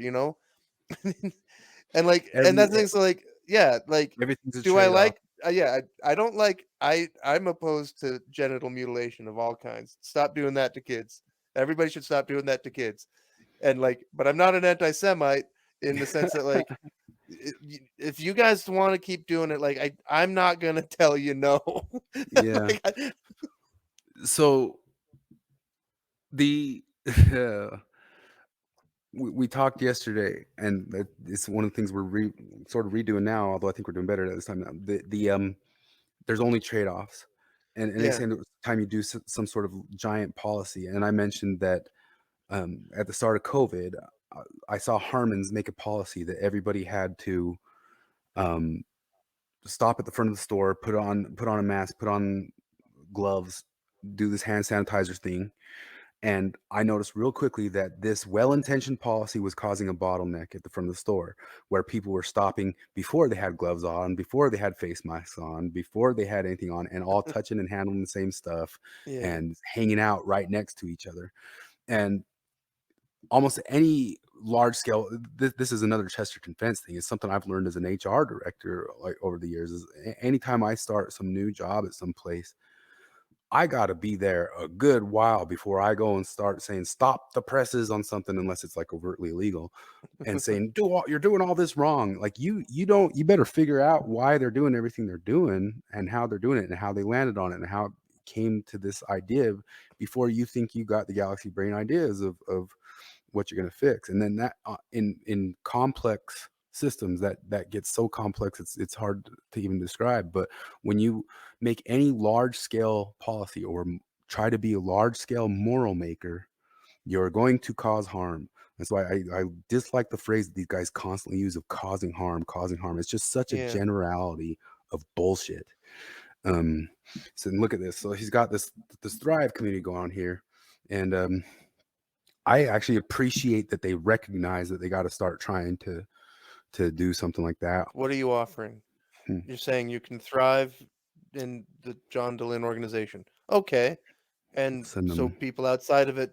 and like, and every that thing. So like, yeah, like, everything's a do I trade-off. like yeah, I don't like, I'm opposed to genital mutilation of all kinds. Stop doing that to kids. Everybody should stop doing that to kids. And like, but I'm not an anti-Semite in the sense that like, if you guys want to keep doing it, like I'm not gonna tell you no. Yeah. Like, So the we talked yesterday, and it's one of the things we're sort of redoing now. Although I think we're doing better at this time now. There's only trade-offs, and they yeah, say that time you do some sort of giant policy. And I mentioned that at the start of COVID, I saw Harmon's make a policy that everybody had to um, stop at the front of the store, put on a mask, put on gloves, do this hand sanitizer thing. And I noticed real quickly that this well-intentioned policy was causing a bottleneck at the front of the store, where people were stopping before they had gloves on, before they had face masks on, before they had anything on, and all touching and handling the same stuff yeah, and hanging out right next to each other. And almost any large scale. This is another Chesterton fence thing. It's something I've learned as an HR director, like over the years. Is anytime I start some new job at some place, I got to be there a good while before I go and start saying stop the presses on something, unless it's like overtly illegal, and saying you're doing all this wrong. Like you better figure out why they're doing everything they're doing and how they're doing it and how they landed on it and how it came to this idea before you think you got the galaxy brain ideas of what you're going to fix. And then that in complex systems that gets so complex it's hard to even describe. But when you make any large scale policy or try to be a large scale moral maker, you're going to cause harm. That's why I dislike the phrase that these guys constantly use of causing harm. It's just such a generality of bullshit. So look at this. So he's got this Thrive community going on here, and I actually appreciate that they recognize that they got to start trying to do something like that. What are you offering? You're saying you can thrive in the John DeLynn organization. Okay. And so people outside of it,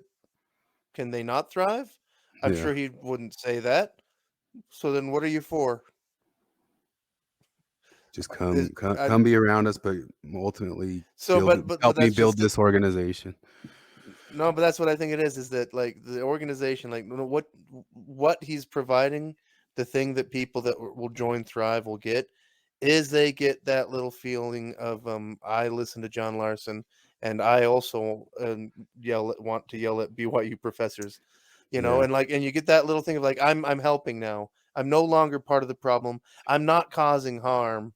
can they not thrive? I'm sure he wouldn't say that. So then what are you for? Just come be around us, but ultimately help me build this organization. No, but that's what I think it is that like the organization, like what he's providing, the thing that people that will join Thrive will get is they get that little feeling of I listen to John Larsen and I also want to yell at BYU professors, you know, and you get that little thing of like I'm helping now. I'm no longer part of the problem. I'm not causing harm.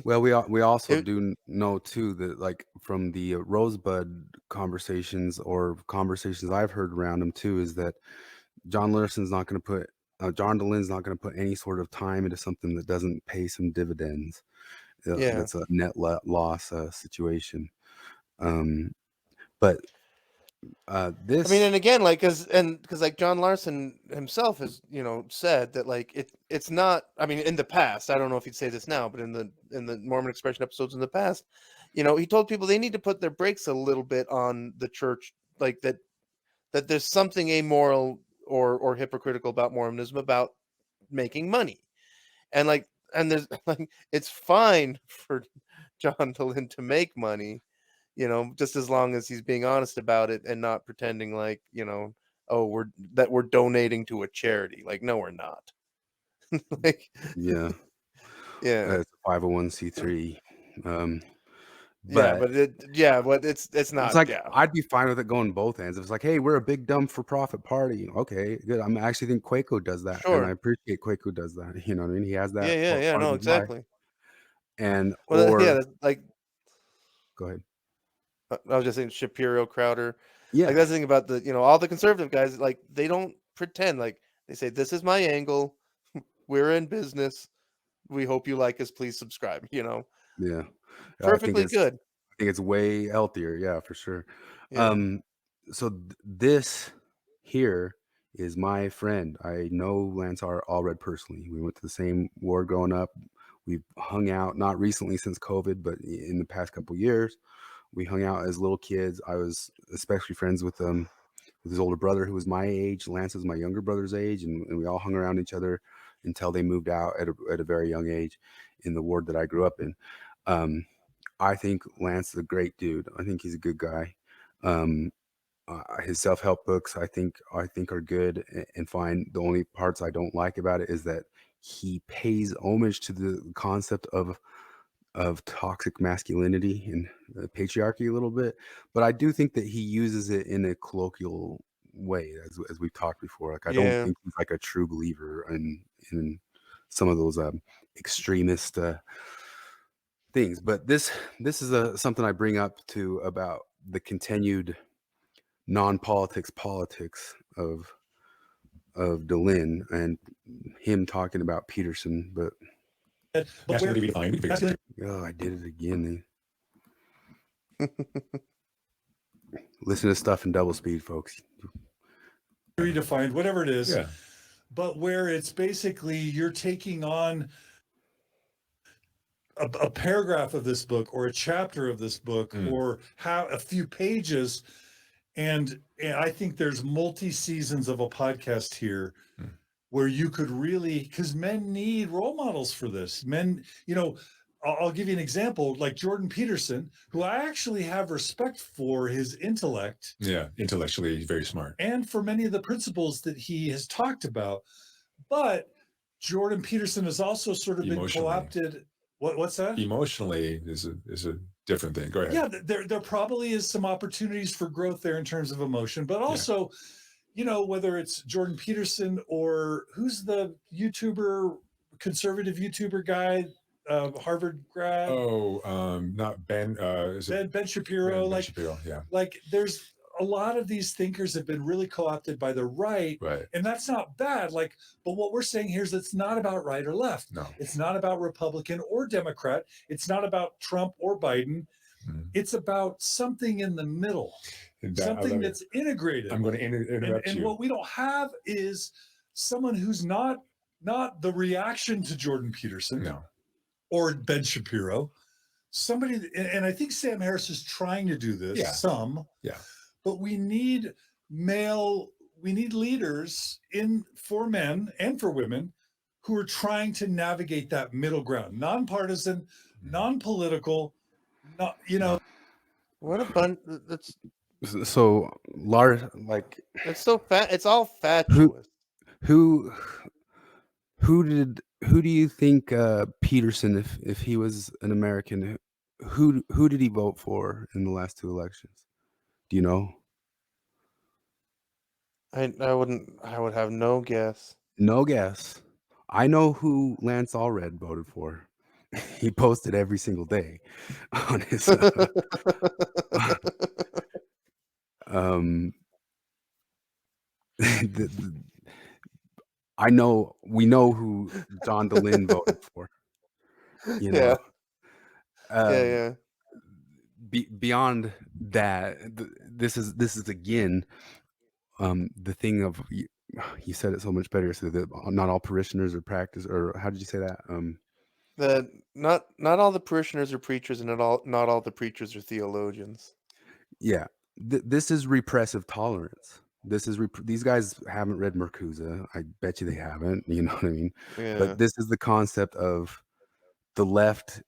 Well, we also do know too that like from the Rosebud conversations or conversations I've heard around him too is that John DeLynn's not going to put any sort of time into something that doesn't pay some dividends. That's a net loss situation. But this, I mean, and again, like, because like John Larsen himself has, said that like it's not. I mean, in the past, I don't know if he'd say this now, but in the Mormon Expression episodes in the past, he told people they need to put their brakes a little bit on the church, like that there's something amoral or hypocritical about Mormonism about making money, and there's like it's fine for John DeLynn to make money. Just as long as he's being honest about it and not pretending like, we're donating to a charity. Like, no, we're not. Like, yeah, it's a 501c3. but it's not. It's like I'd be fine with it going both ends. It's like, hey, we're a big dumb for profit party. Okay, good. I actually think Quaco does that, and I appreciate Quaco does that. You know what I mean? He has that. No, exactly. And like, go ahead. I was just saying Shapiro, Crowder. Yeah, like that's the thing about the all the conservative guys. Like they don't pretend. Like they say, this is my angle. We're in business. We hope you like us. Please subscribe. Yeah, perfectly good. I think it's way healthier. Yeah, for sure. Yeah. So this here is my friend. I know Lance Allred personally. We went to the same ward growing up. We've hung out, not recently since COVID, but in the past couple years. We hung out as little kids. I was especially friends with his older brother who was my age. Lance was my younger brother's age, and we all hung around each other until they moved out at a very young age in the ward that I grew up in. I think Lance is a great dude. I think he's a good guy. His self-help books, I think are good and fine. The only parts I don't like about it is that he pays homage to the concept of toxic masculinity and patriarchy a little bit, but I do think that he uses it in a colloquial way, as we've talked before. Like I don't think he's like a true believer in some of those extremist things. But this is something I bring up to about the continued non-politics politics of DeLynn and him talking about Peterson, but oh, I did it again. Listen to stuff in double speed, folks. Redefined, whatever it is, but where it's basically you're taking on a paragraph of this book or a chapter of this book or a few pages, And I think there's multi-seasons of a podcast here where you could really, because men need role models for this. Men, I'll give you an example, like Jordan Peterson, who I actually have respect for his intellect. Yeah, intellectually, he's very smart. And for many of the principles that he has talked about. But Jordan Peterson has also sort of been co-opted. What's that? Emotionally is a different thing. Go ahead. Yeah, there probably is some opportunities for growth there in terms of emotion, but also, whether it's Jordan Peterson or who's the conservative YouTuber guy, Harvard grad. Oh, not Ben. Is it Ben Shapiro? Ben Shapiro, yeah. Like there's a lot of these thinkers have been really co-opted by the right, and that's not bad. But what we're saying here is it's not about right or left. No, it's not about Republican or Democrat. It's not about Trump or Biden. It's about something in the middle, something that's integrated. I'm going to interrupt you. And what we don't have is someone who's not the reaction to Jordan Peterson, or Ben Shapiro. Somebody, and I think Sam Harris is trying to do this. But we need leaders for men and for women who are trying to navigate that middle ground, nonpartisan, non-political, What a bunch! That's so Lars, like it's so fat. It's all fatuous. Who do you think Peterson, if he was an American, who did he vote for in the last two elections? Do you know? I would have no guess. No guess. I know who Lance Allred voted for. He posted every single day on his we know who John DeLynn voted for. Beyond that, this is again the thing of you said it so much better. So that not all parishioners are practice, or how did you say that? That not all the parishioners are preachers, and not all the preachers are theologians. Yeah, this is repressive tolerance. This is these guys haven't read Marcuse. I bet you they haven't. You know what I mean? Yeah. But this is the concept of the left.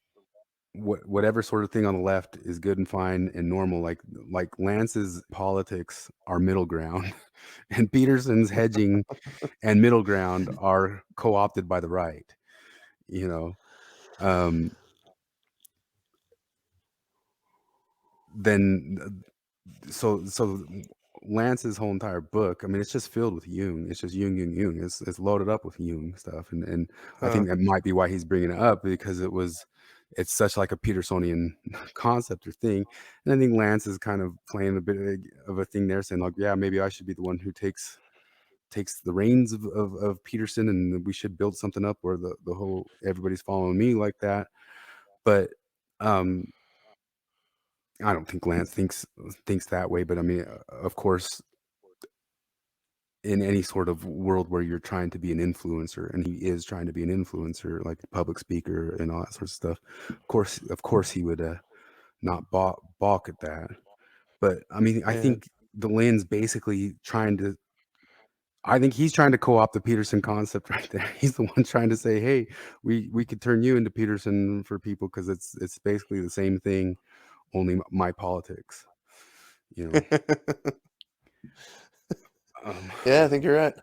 Whatever sort of thing on the left is good and fine and normal. Like Lance's politics are middle ground, and Peterson's hedging and middle ground are co-opted by the right. Then so Lance's whole entire book, I mean, it's just filled with Jung. It's just Jung. It's loaded up with Jung stuff, and I think that might be why he's bringing it up, because it's such like a Petersonian concept or thing. And I think Lance is kind of playing a bit of a thing there, saying like, yeah, maybe I should be the one who takes the reins of Peterson, and we should build something up where the whole everybody's following me like that. But I don't think Lance thinks that way. But I mean, of course, in any sort of world where you're trying to be an influencer, and he is trying to be an influencer, like a public speaker and all that sort of stuff, of course he would not balk at that. But I mean, I think DeLynn's basically he's trying to co-opt the Peterson concept right there. He's the one trying to say, hey, we could turn you into Peterson for people, because it's basically the same thing, only my politics. Yeah, I think you're right.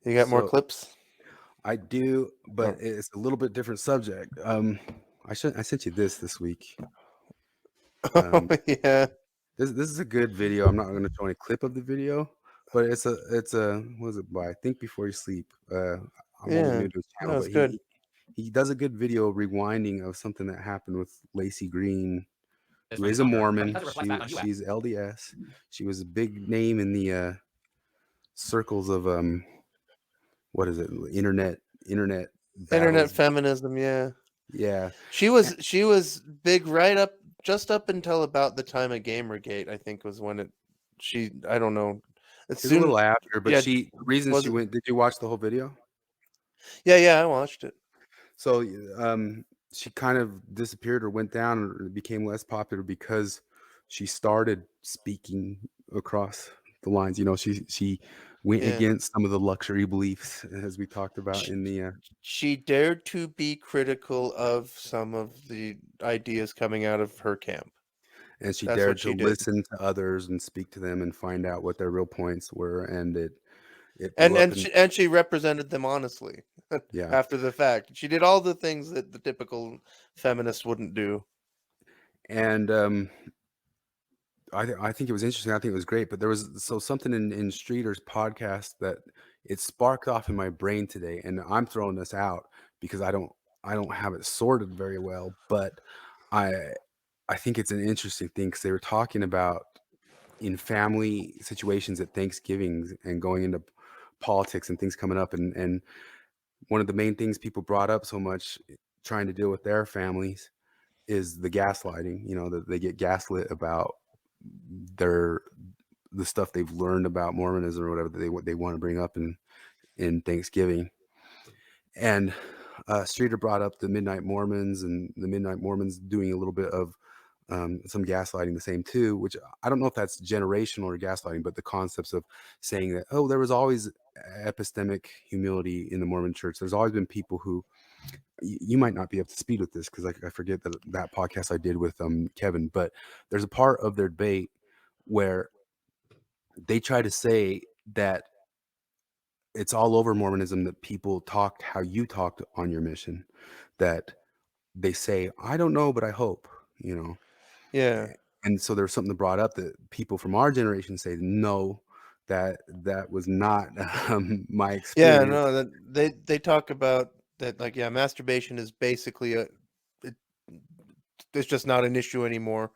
You got more clips? I do, but it's a little bit different subject. I sent you this week. Yeah. This is a good video. I'm not going to show any clip of the video, but it's a what is it by? Think Before You Sleep. I'm new to his channel, but good. He does a good video rewinding of something that happened with Lacey Green, who is a Mormon. She's LDS. She was a big name in the circles of what is it? Internet feminism. Yeah. She was big just up until about the time of Gamergate, I think, was when I don't know. It's a little after, but the reason she went. Did you watch the whole video? Yeah, I watched it. So she kind of disappeared or went down or became less popular because she started speaking across the lines. She went Yeah. against some of the luxury beliefs, as we talked about She, in the she dared to be critical of some of the ideas coming out of her camp. and she That's what dared to she did. listen to others and speak to them and find out what their real points were, and it And blew up. and she, and she represented them honestly Yeah. after the fact. She did all the things that the typical feminist wouldn't do. And I think it was interesting. I think it was great. But there was something in Streeter's podcast that it sparked off in my brain today, and I'm throwing this out because I don't have it sorted very well. But I think it's an interesting thing because they were talking about in family situations at Thanksgiving and going into politics and things coming up, and one of the main things people brought up so much trying to deal with their families is the gaslighting. That they get gaslit about the stuff they've learned about Mormonism or whatever that they want to bring up in Thanksgiving. And Streeter brought up the Midnight Mormons and the Midnight Mormons doing a little bit of some gaslighting the same too, which I don't know if that's generational or gaslighting, but the concepts of saying that, there was always epistemic humility in the Mormon church. There's always been people who, you might not be up to speed with this because I forget that podcast I did with Kevin, but there's a part of their debate where they try to say that it's all over Mormonism that people talked how you talked on your mission, that they say, I don't know, but I hope, Yeah. And so there's something brought up that people from our generation say, no, that was not my Yeah, experience. no, that they talk about that, like, yeah, masturbation is basically it's just not an issue anymore.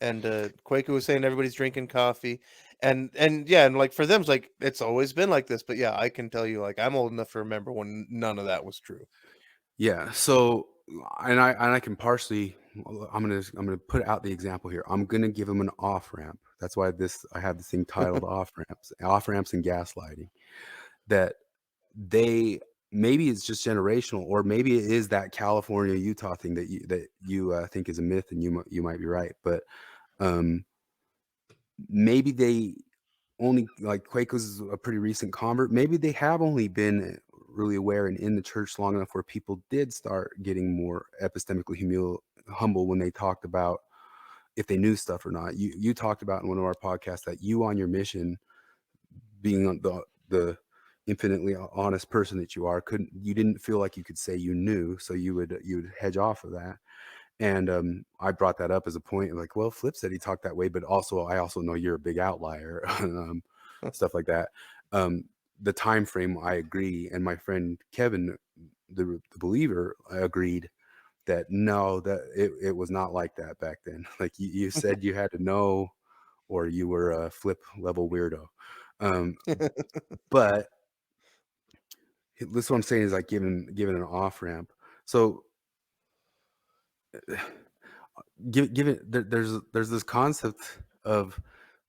And Quaker was saying everybody's drinking coffee, and yeah, and like for them, it's like it's always been like this. But yeah, I can tell you, like, I'm old enough to remember when none of that was true. Yeah. So, and I can partially, I'm gonna put out the example here. I'm gonna give them an off ramp. That's why I have this thing titled off ramps and gaslighting. That they maybe it's just generational, or maybe it is that California Utah thing that you think is a myth, and you might be right, but maybe they only, like Quake was a pretty recent convert. Maybe they have only been really aware and in the church long enough where people did start getting more epistemically humble when they talked about if they knew stuff or not. You talked about in one of our podcasts that you on your mission, being the infinitely honest person that you are, you didn't feel like you could say you knew, so you would hedge off of that. And I brought that up as a point, like, well, Flip said he talked that way, but I also know you're a big outlier, stuff like that. The time frame, I agree, and my friend Kevin, the believer, agreed that no, that it was not like that back then. Like you said, you had to know, or you were a Flip level weirdo. But this is what I'm saying is like giving an off ramp. So there's this concept of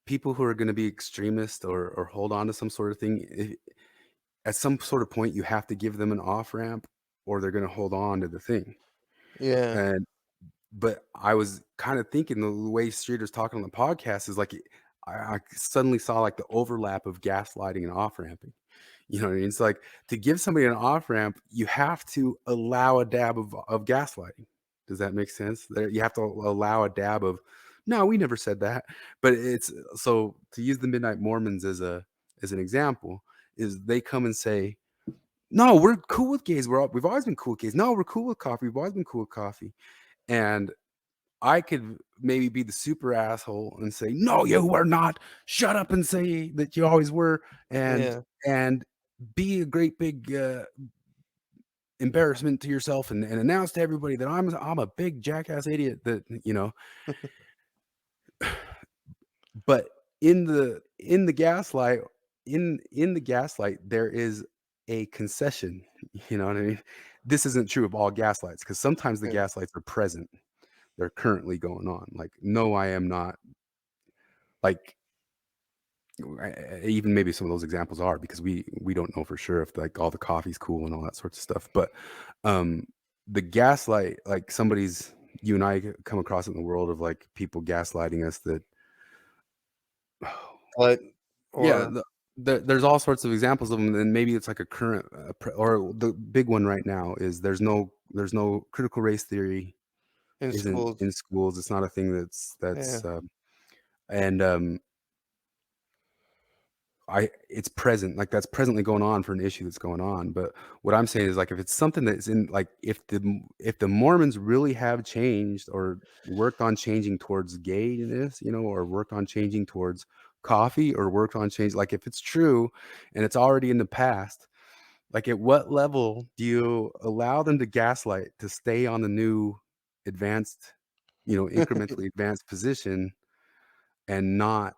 people who are going to be extremist or hold on to some sort of thing. At some sort of point, you have to give them an off ramp, or they're going to hold on to the thing. Yeah. But I was kind of thinking the way Streeter's talking on the podcast is like I suddenly saw like the overlap of gaslighting and off ramping. You know what I mean? It's like to give somebody an off ramp, you have to allow a dab of gaslighting. Does that make sense? You have to allow a dab of, no, we never said that. But it's so to use the Midnight Mormons as an example, is they come and say, no, we're cool with gays. We've always been cool with gays. No, we're cool with coffee. We've always been cool with coffee. And I could maybe be the super asshole and say, no, you are not. Shut up and say that you always were. And be a great big embarrassment to yourself and announce to everybody that I'm a big jackass idiot that, but in the gaslight, in the gaslight, there is a concession. You know what I mean? This isn't true of all gaslights, because sometimes the gaslights are present. They're currently going on. Like, no, I am not. Like, even maybe some of those examples are, because we don't know for sure if like all the coffee's cool and all that sorts of stuff. But the gaslight, like somebody's you and I come across it in the world of like people gaslighting us that But yeah, or there's all sorts of examples of them, and maybe it's like a current or the big one right now is there's no critical race theory in isn't schools. in schools. It's not a thing that's Yeah. and it's present, like that's presently going on for an issue that's going on. But what I'm saying is like if it's something that's in like if the Mormons really have changed or worked on changing towards gayness, or worked on changing towards coffee or worked on change, like if it's true and it's already in the past, like at what level do you allow them to gaslight to stay on the new advanced, incrementally advanced position and not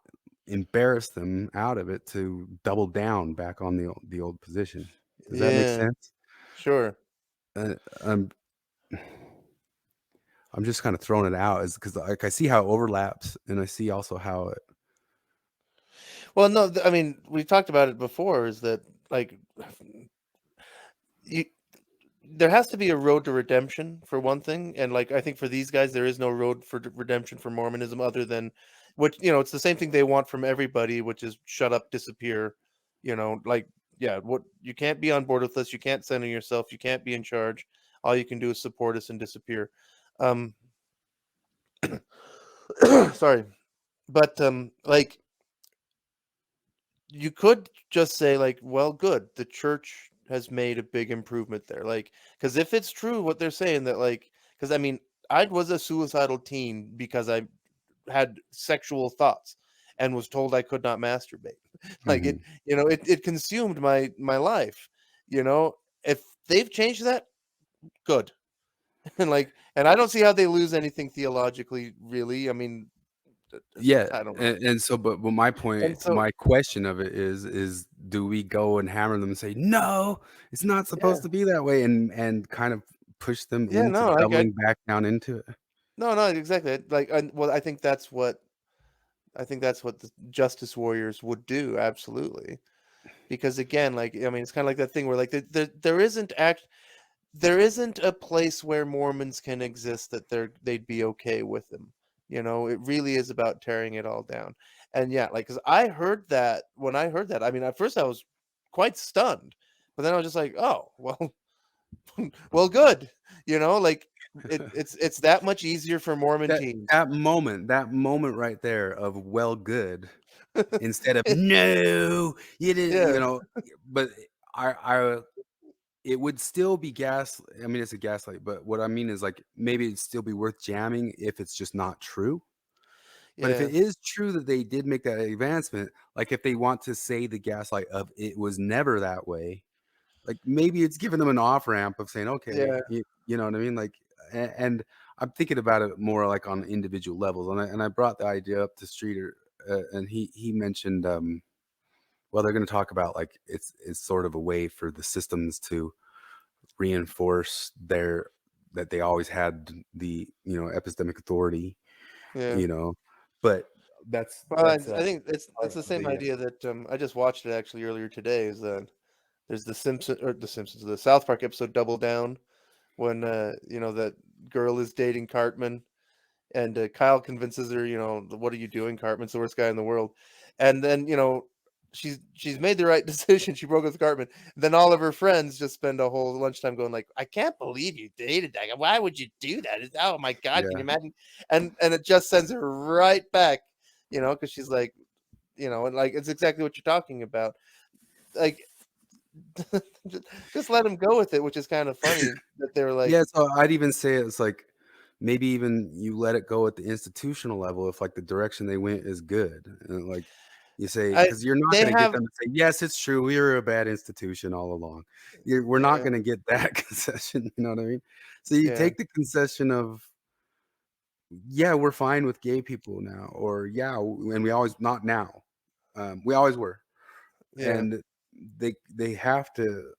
embarrass them out of it to double down back on the old position? Does that make Yeah. sense? Sure. Uh, I'm I'm just kind of throwing it out as because like I see how it overlaps and I see also how it. Well, no, I mean, we talked about it before. Is that like you? There has to be a road to redemption for one thing, and like I think for these guys, there is no road for redemption for Mormonism other than, which it's the same thing they want from everybody, which is shut up, disappear. Like yeah, what you can't be on board with us, you can't center yourself, you can't be in charge. All you can do is support us and disappear. Um, sorry, but like you could just say like, well, good, the church has made a big improvement there, like because if it's true what they're saying that like because I mean I was a suicidal teen because I had sexual thoughts and was told I could not masturbate. Like Mhm. it consumed my life. If they've changed that, good. And I don't see how they lose anything theologically, really. I mean, Yeah, I don't know. and so, but And so, my question of it is, do we go and hammer them and say, no, it's not yeah, supposed to be that way, and kind of push them yeah, into no, doubling back down into it? no, exactly. Well, I think that's what the Justice Warriors would do, absolutely. Because again, like I mean, it's kind of like that thing where like there isn't a place where Mormons can exist that they'd be okay with them. It really is about tearing it all down. And yeah, like because I heard that when I heard that, I mean, at first I was quite stunned, but then I was just like, oh, well, well, good. Like it's that much easier for Mormon That teens. that moment right there of well, good, instead of no, you didn't, Yeah, but I it would still be I mean, it's a gaslight, but what I mean is like maybe it'd still be worth jamming if it's just not true. But if yeah, it is true that they did make that advancement, like if they want to say the gaslight of it was never that way, like maybe it's giving them an off ramp of saying, okay, yeah, you know what I mean? Like, and I'm thinking about it more like on individual levels. And I brought the idea up to Streeter, and he mentioned, well, they're going to talk about like it's sort of a way for the systems to reinforce that they always had the epistemic authority, yeah. you know, but Well, I that's think it's part the of same the idea that I just watched it actually earlier today. Is that there's the South Park episode Double Down when that girl is dating Cartman and Kyle convinces her, what are you doing? Cartman's the worst guy in the world, and then she's made the right decision. She broke up with Cartman. Then all of her friends just spend a whole lunchtime going like, I can't believe you dated that guy. Why would you do that? Oh my god, can yeah you imagine? And it just sends her right back, because she's like, and like it's exactly what you're talking about. Like just let him go with it, which is kind of funny that they were like, yeah. So I'd even say it's like maybe even you let it go at the institutional level if like the direction they went is good, and like you say, I because you're not they going to get have them to say yes, it's true, we were a bad institution all along. We're not yeah, going to get that concession, you know what I mean? So you yeah, take the concession of, yeah, we're fine with gay people now, or yeah, and we always, not now, we always were, yeah, and they have to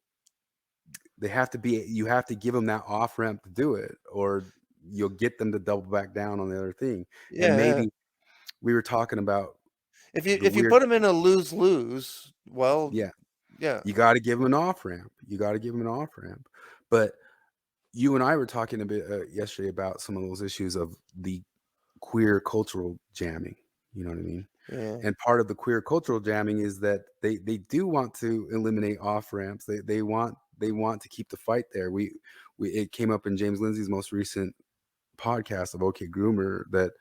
be, you have to give them that off ramp to do it, or you'll get them to double back down on the other thing. And yeah. maybe we were talking about the If you weird, put them in a lose-lose, well, yeah, yeah, you got to give them an off ramp, but you and I were talking a bit yesterday about some of those issues of the queer cultural jamming. You know what I mean? Yeah. And part of the queer cultural jamming is that they do want to eliminate off ramps. They want to keep the fight there. We it came up in James Lindsay's most recent podcast of OK Groomer that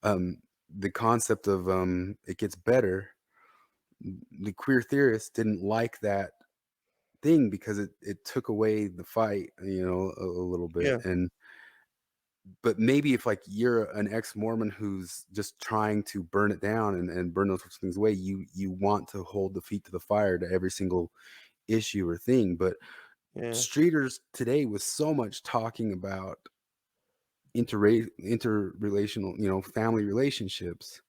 the concept of it gets better. The queer theorists didn't like that thing because it took away the fight, you know, a little bit. Yeah. And but maybe if like you're an ex-mormon who's just trying to burn it down and burn those sorts of things away, you want to hold the feet to the fire to every single issue or thing. But Yeah. streeters today with so much talking about interrelational, you know, family relationships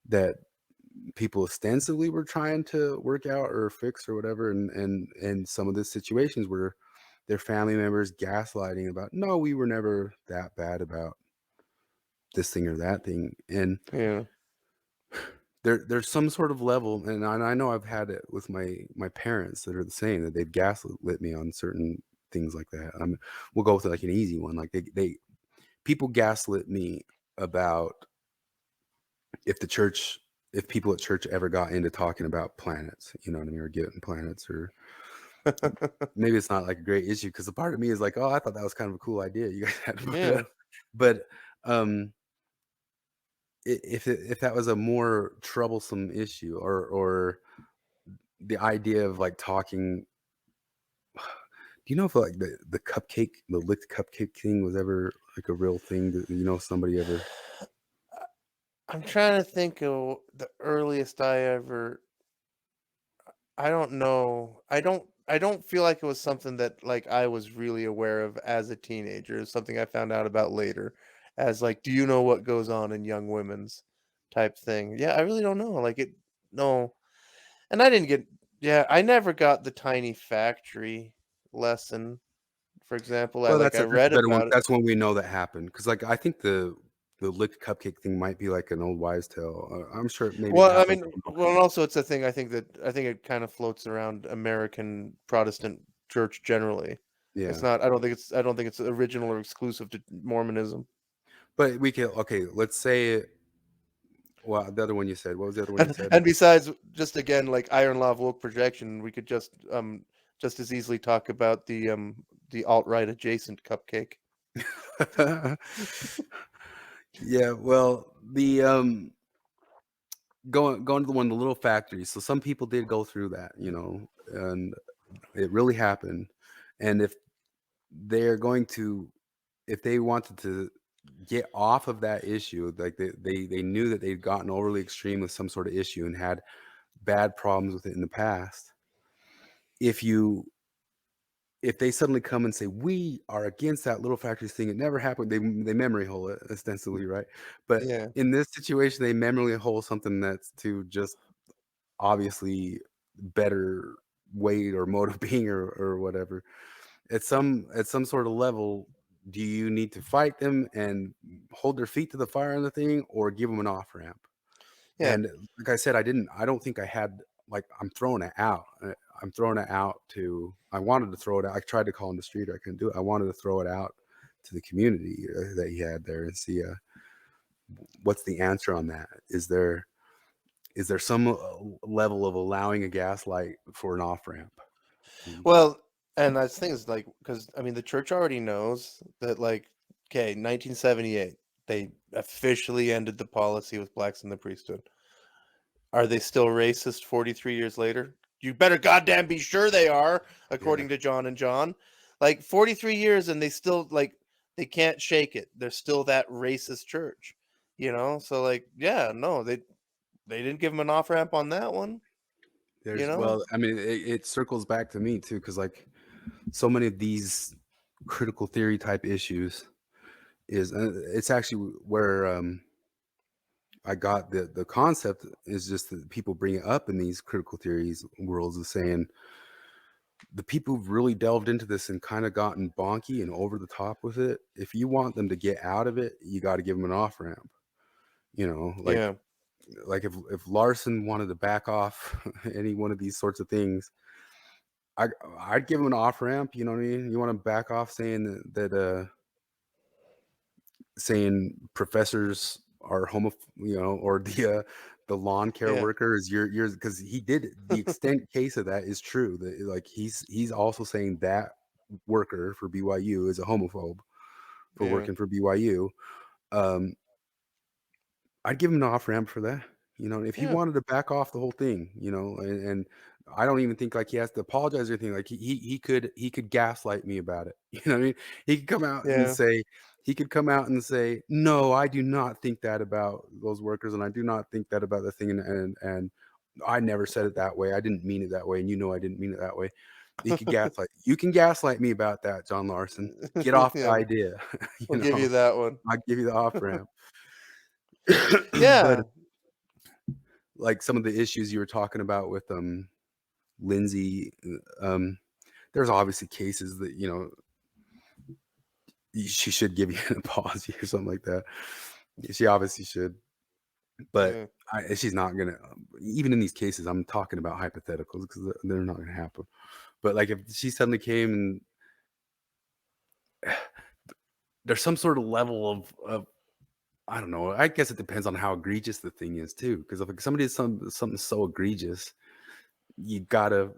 that people ostensibly were trying to work out or fix or whatever, and some of the situations where their family members gaslighting about, no, we were never that bad about this thing or that thing. And Yeah. there's some sort of level, and I know I've had it with my parents that are the same, that they've gaslit me on certain things like that. We'll go with like an easy one. Like they people gaslit me about if people at church ever got into talking about planets, you know what I mean, or getting planets, or maybe it's not like a great issue because the part of me is like, oh, I thought that was kind of a cool idea you guys had to put it Yeah. up. But if that was a more troublesome issue, or the idea of like talking, do you know if like the licked cupcake thing was ever like a real thing that, you know, somebody ever? I'm trying to think of the earliest I ever. I don't know. I don't feel like it was something that like I was really aware of as a teenager. It's something I found out about later, as like, do you know what goes on in young women's type thing? Yeah, I really don't know. Like it, no, and I didn't get. Yeah, I never got the tiny factory lesson. For example, Well, I that's a read better one. about it. That's when we know that happened, because like I think the licked cupcake thing might be like an old wives' tale. I'm sure maybe it Well, I happened. mean, well, and also it's a thing. I think it kind of floats around American Protestant church generally. It's Yeah, not. I don't think it's original or exclusive to Mormonism. but we can. Okay, let's say it. Well, the other one you said. What was the other one you said? And besides, just again, like iron law of woke projection, we could just as easily talk about the alt right adjacent cupcake. Yeah. Well, the going to the little factories. So some people did go through that, you know, and it really happened. And if they're going to, if they wanted to get off of that issue, like they knew that they'd gotten overly extreme with some sort of issue and had bad problems with it in the past. If they suddenly come and say we are against that little factories thing, it never happened, they memory hole it ostensibly, right? But Yeah, in this situation, they memory hole something that's to just obviously better weight or mode of being, or whatever. At some sort of level, do you need to fight them and hold their feet to the fire on the thing, or give them an off ramp? yeah, And like I said, I don't think I had, like, I'm throwing it out. I'm throwing it out to, I wanted to throw it out. I tried to call in the street. I couldn't do it. I wanted to throw it out to the community that he had there and see what's the answer on that. Is there some level of allowing a gaslight for an off ramp? Well, and that's the thing is like because I mean the church already knows that like okay, 1978 they officially ended the policy with blacks in the priesthood. Are they still racist 43 years later? You better goddamn be sure they are, according to John and John. Like 43 years and they still like they can't shake it. They're still that racist church. You know? So like yeah, no, they didn't give him an off ramp on that one, you know? Well, I mean, it circles back to me too, because like so many of these critical theory type issues is it's actually where I got the concept is just that people bring it up in these critical theories worlds of saying the people who've really delved into this and kind of gotten bonky and over the top with it. If you want them to get out of it, you got to give them an off ramp. You know, Yeah. like if Larsen wanted to back off any one of these sorts of things, I'd give him an off ramp. You know what I mean? You want to back off saying that saying professors are or the lawn care Yeah. worker is yours, because he did the extent case of that is true. That like he's also saying that worker for BYU is a homophobe for Yeah. working for BYU. I'd give him an off ramp for that. If he Yeah. wanted to back off the whole thing, and I don't even think like he has to apologize or anything. Like he could gaslight me about it. You know what I mean? He could come out and Yeah. say, no, I do not think that about those workers, and I do not think that about the thing, and I never said it that way. I didn't mean it that way, and I didn't mean it that way. He could gaslight. You can gaslight me about that, John Larsen. Get off the Yeah, idea. we'll give you that one. I'll give you the off ramp. Yeah. But like some of the issues you were talking about with Lindsay, there's obviously cases that she should give you an apology or something like that. She obviously should, but Yeah. she's not gonna. Even in these cases, I'm talking about hypotheticals because they're not gonna happen. But like if she suddenly came and there's some sort of level of I don't know. I guess it depends on how egregious the thing is too. Because if somebody is something so egregious, you gotta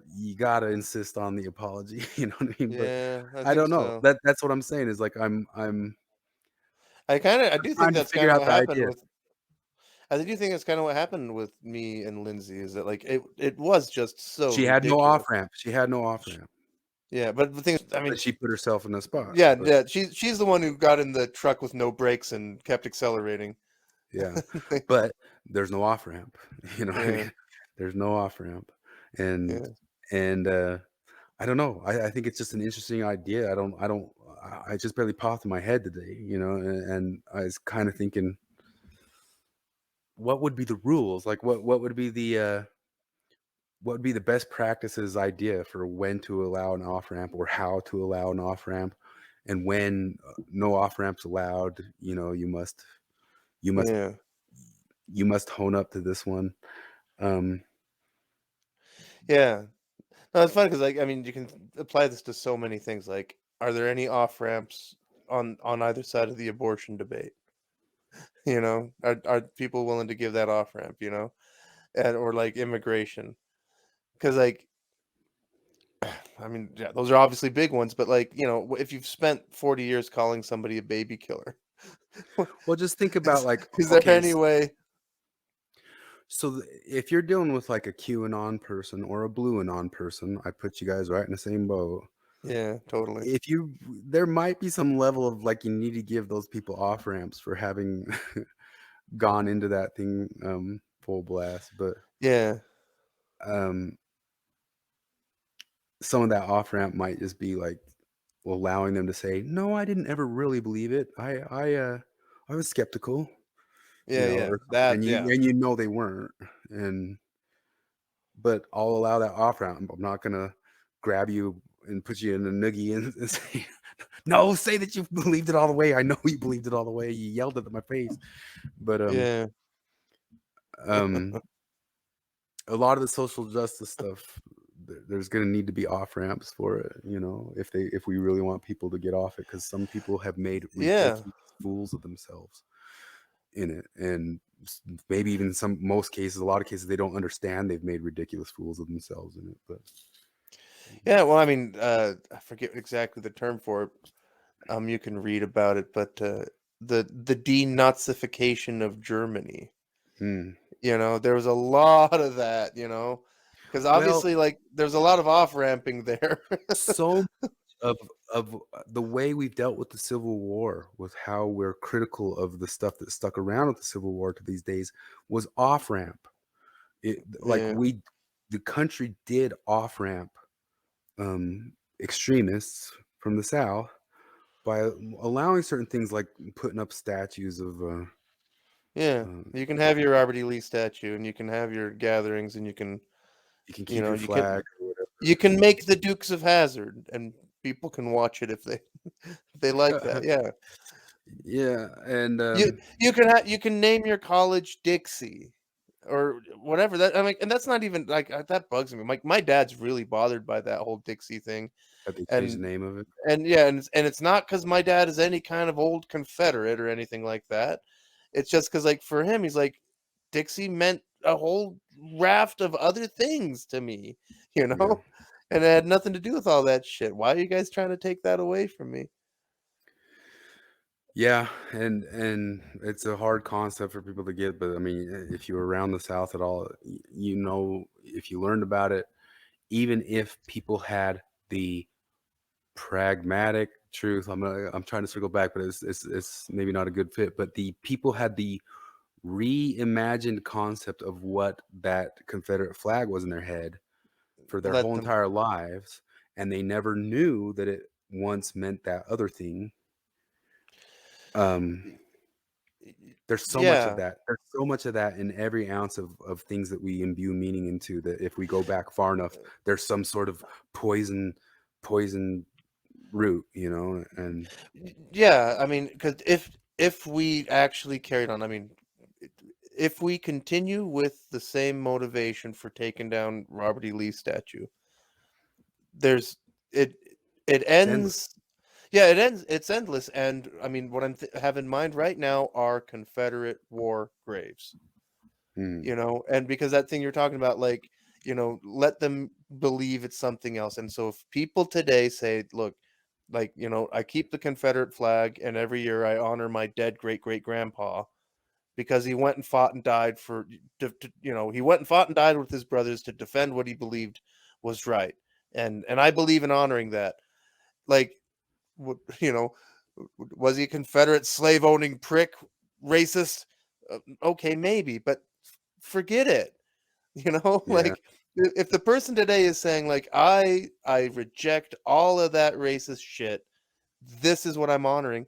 insist on the apology. You know what I mean? But Yeah, I I think don't know. so. That's what I'm saying is like I'm I do think trying to that's figure kind of out what the happened idea. with. I do think that's kind of what happened with me and Lindsay. Is that like it was just so She had no ridiculous. off ramp. She had no off ramp. Yeah, but the thing is, I mean, But she put herself in a spot. yeah, But yeah. She's the one who got in the truck with no brakes and kept accelerating. yeah. But there's no off ramp. You know what I Yeah, mean? There's no off ramp. And yeah, and I don't know. I think it's just an interesting idea. I just barely popped in my head today, and I was kind of thinking, what would be the rules? Like what would be the best practices idea for when to allow an off ramp or how to allow an off ramp, and when no off ramps allowed. You must yeah, you must hone up to this one. yeah. No, it's funny because, like, I mean, you can apply this to so many things. Like, are there any off ramps on either side of the abortion debate? Are people willing to give that off ramp? Or like immigration? Because, like, I mean, yeah, those are obviously big ones. But like, if you've spent 40 years calling somebody a baby killer, Well, just think about like, is there okay, any way? so if you're dealing with like a QAnon person or a blue anon person, I put you guys right in the same boat. Yeah, totally. There might be some level of like you need to give those people off ramps for having gone into that thing full blast, but Yeah, um some of that off ramp might just be like allowing them to say, no, I didn't ever really believe it. I was skeptical, yeah. or That, yeah, and they weren't. But I'll allow that off ramp. I'm not gonna grab you and put you in a noogie and say, no, say that you believed it all the way. I know you believed it all the way. You yelled it in my face. But yeah, um a lot of the social justice stuff, there's going to need to be off ramps for it, if we really want people to get off it, because some people have made yeah. ridiculous fools of themselves in it, and maybe even a lot of cases they don't understand they've made ridiculous fools of themselves in it. But Yeah, well, I mean, I forget exactly the term for it. You can read about it, but the denazification of Germany. There was a lot of that. Because well, obviously, like, there's a lot of off ramping there. so much of the way we've dealt with the Civil War, with how we're critical of the stuff that stuck around with the Civil War to these days, was off ramp. Like Yeah, the country did off ramp extremists from the South by allowing certain things like putting up statues of yeah. You can have your Robert E. Lee statue, and you can have your gatherings, and you can, you can keep your you flag or can make the Dukes of Hazzard, and people can watch it if they like that. whatever. Yeah. Yeah, and You can name your college Dixie. or whatever. That I mean, and that's not even like that bugs me. My dad's really bothered by that whole Dixie thing, That they changed the and name of it. yeah, and it's not because my dad is any kind of old Confederate or anything like that. It's just because like for him, he's like Dixie meant a whole raft of other things to me, you know, Yeah. and it had nothing to do with all that shit. Why are you guys trying to take that away from me? Yeah, and it's a hard concept for people to get, but I mean, if you were around the South at all, you know, if you learned about it, even if people had the pragmatic truth, I'm trying to circle back, but it's maybe not a good fit, but the people had the reimagined concept of what that Confederate flag was in their head for their Let whole them, entire lives, and they never knew that it once meant that other thing. There's so much of yeah. that. There's so much of that in every ounce of things that we imbue meaning into, that if we go back far enough, there's some sort of poison root, you know, and Yeah, I mean, because if we actually carried on, I mean, if we continue with the same motivation for taking down Robert E. Lee's statue, there's it it it's endless. ends. Yeah, it ends. It's endless, and I mean, what have in mind right now are Confederate war graves. Mm, You know, and because that thing you're talking about, like, you know, let them believe it's something else. And so if people today say, look, like, you know, I keep the Confederate flag and every year I honor my dead great great grandpa because he went and fought and died for you know, he went and fought and died with his brothers to defend what he believed was right. And I believe in honoring that. Like, you know, was he a Confederate slave owning prick, racist? Okay, maybe, but forget it. You know, yeah, like if the person today is saying like I reject all of that racist shit, this is what I'm honoring.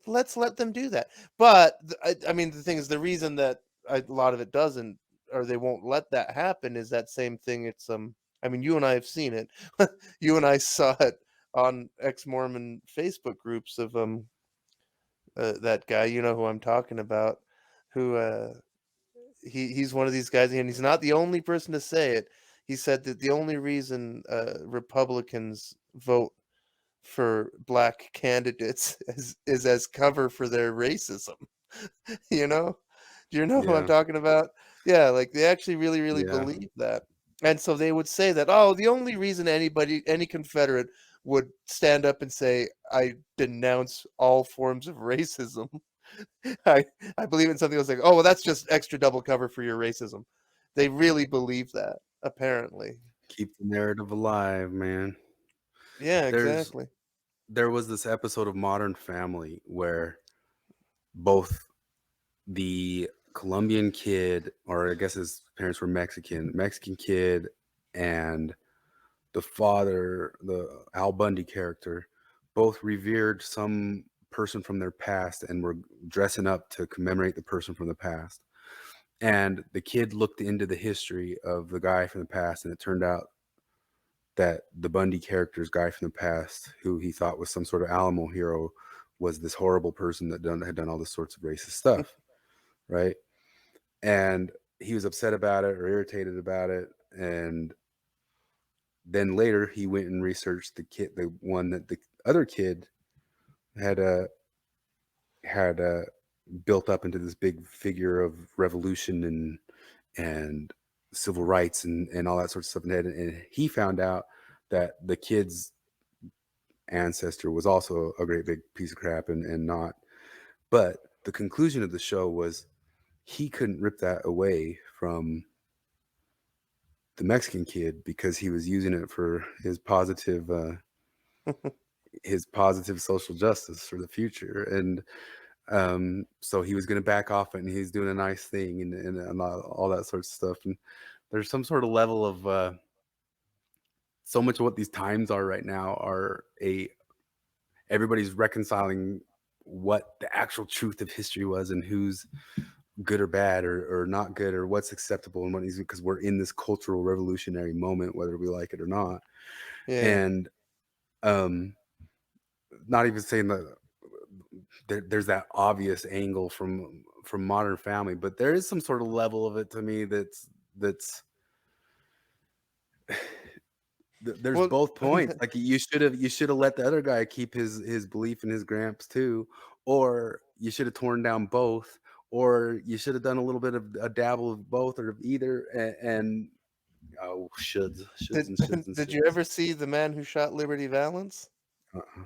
Let's let them do that. But I mean, the thing is, the reason that a lot of it doesn't, or they won't let that happen, is that same thing. It's I mean, you and I have seen it. You and I saw it on ex-Mormon Facebook groups of that guy. You know who I'm talking about? Who he's one of these guys, and he's not the only person to say it. He said that the only reason Republicans vote for black candidates is as cover for their racism. You know? Do you know who I'm yeah, talking about? Yeah, like they actually really, really yeah. believe that. And so they would say that, oh, the only reason any Confederate would stand up and say, I denounce all forms of racism. I, I believe in something else like, oh, well, that's just extra double cover for your racism. They really believe that, apparently. Keep the narrative alive, man. Yeah, There's exactly. there was this episode of Modern Family where both the Colombian kid, or I guess his parents were Mexican kid, and the father, the Al Bundy character, both revered some person from their past and were dressing up to commemorate the person from the past. And the kid looked into the history of the guy from the past, and it turned out that the Bundy character's guy from the past, who he thought was some sort of Alamo hero, was this horrible person that had done all this sorts of racist stuff, right? And he was upset about it or irritated about it. And then later he went and researched the one that the other kid had had built up into this big figure of revolution and civil rights and all that sort of stuff. And he found out that the kid's ancestor was also a great big piece of crap and not. But the conclusion of the show was he couldn't rip that away from the Mexican kid because he was using it for his positive social justice for the future. And so he was going to back off it, and he's doing a nice thing and all that sort of stuff. And there's some sort of level of so much of what these times are right now are everybody's reconciling what the actual truth of history was and who's good or bad or not good or what's acceptable and what is, because we're in this cultural revolutionary moment, whether we like it or not. Yeah. And not even saying that there's that obvious angle from from Modern Family, but there is some sort of level of it to me that's there's Well, both points. Like you should have let the other guy keep his belief in his gramps too, or you should have torn down both, or you should have done a little bit of a dabble of both or of either, and oh, shoulds did, and shoulds and did you shoulds. ever see The Man Who Shot Liberty Valance? Uh-uh.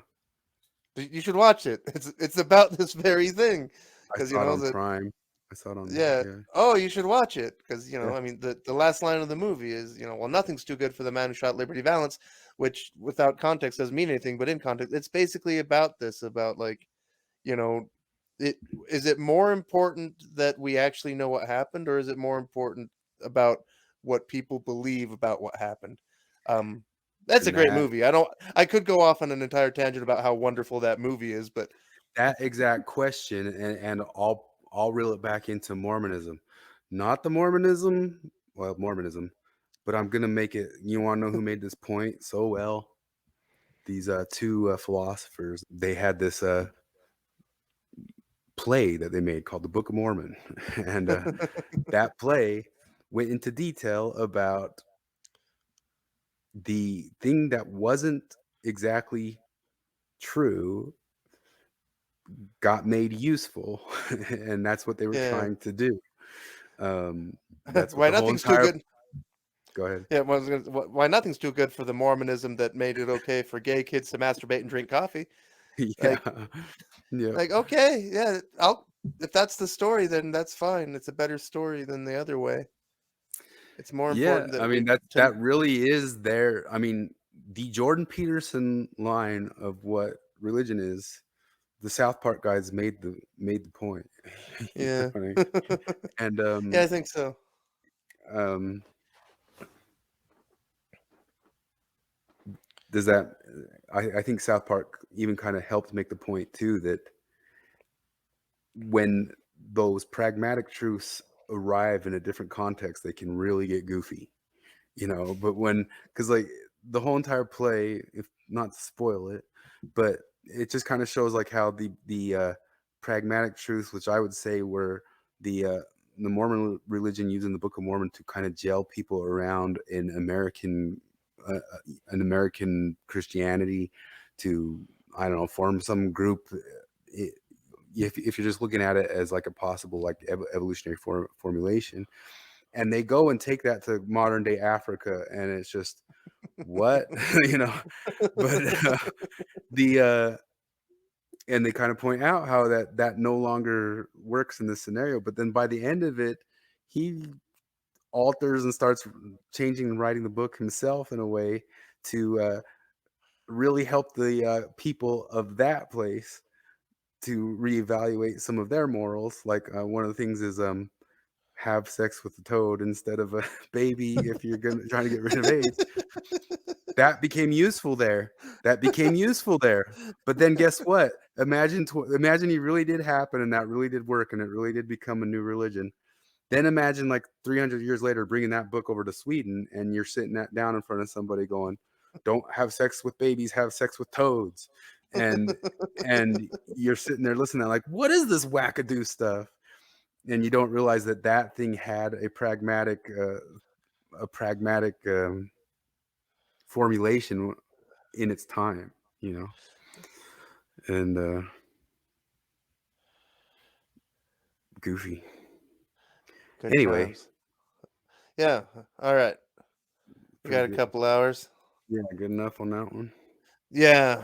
You should watch it. It's about this very thing, I because saw it on Prime. I saw it on yeah. yeah. Oh, you should watch it, because Yeah. I mean, the last line of the movie is, well, nothing's too good for the man who shot Liberty Valance, which without context doesn't mean anything, but in context, it's basically about this, about like, you know, is it more important that we actually know what happened, or is it more important about what people believe about what happened? That's a And great movie. I could go off on an entire tangent about how wonderful that movie is, but that exact question, and I'll reel it back into Mormonism, not the Mormonism, but I'm gonna make it. You want to know who made this point so well? These two philosophers. They had this play that they made called the Book of Mormon, and that play went into detail about the thing that wasn't exactly true got made useful, and that's what they were yeah. trying to do. That's what Why the whole nothing's too entire. good. Go ahead. Yeah, why nothing's too good for the Mormonism that made it okay for gay kids to masturbate and drink coffee. Yeah, yeah, Like, okay, yeah, if that's the story, then that's fine. It's a better story than the other way. It's more yeah. important I that mean, that really is there. I mean, the Jordan Peterson line of what religion is. The South Park guys made the point. You know yeah. what I mean? And Yeah, I think so. um, does that? I think South Park even kind of helped make the point too that when those pragmatic truths arrive in a different context, they can really get goofy, But because like the whole entire play, if not to spoil it, but it just kind of shows like how the pragmatic truths, which I would say were the Mormon religion using the Book of Mormon to kind of gel people around in an American Christianity to, I don't know, form some group. If you're just looking at it as like a possible like evolutionary formulation, and they go and take that to modern day Africa, and it's just what but the and they kind of point out how that no longer works in this scenario, but then by the end of it, he alters and starts changing and writing the book himself in a way to really help the people of that place to reevaluate some of their morals. Like one of the things is have sex with the toad instead of a baby if you're trying to get rid of AIDS. That became useful there. But then guess what? Imagine he really did happen, and that really did work, and it really did become a new religion. Then imagine like 300 years later bringing that book over to Sweden, and you're sitting down in front of somebody going, "Don't have sex with babies, have sex with toads," and you're sitting there listening, like, "What is this wackadoo stuff?" And you don't realize that thing had a pragmatic formulation in its time, and goofy. Good Anyway, times. Yeah. All right. We got a good. couple hours. Yeah, good enough on that one. Yeah.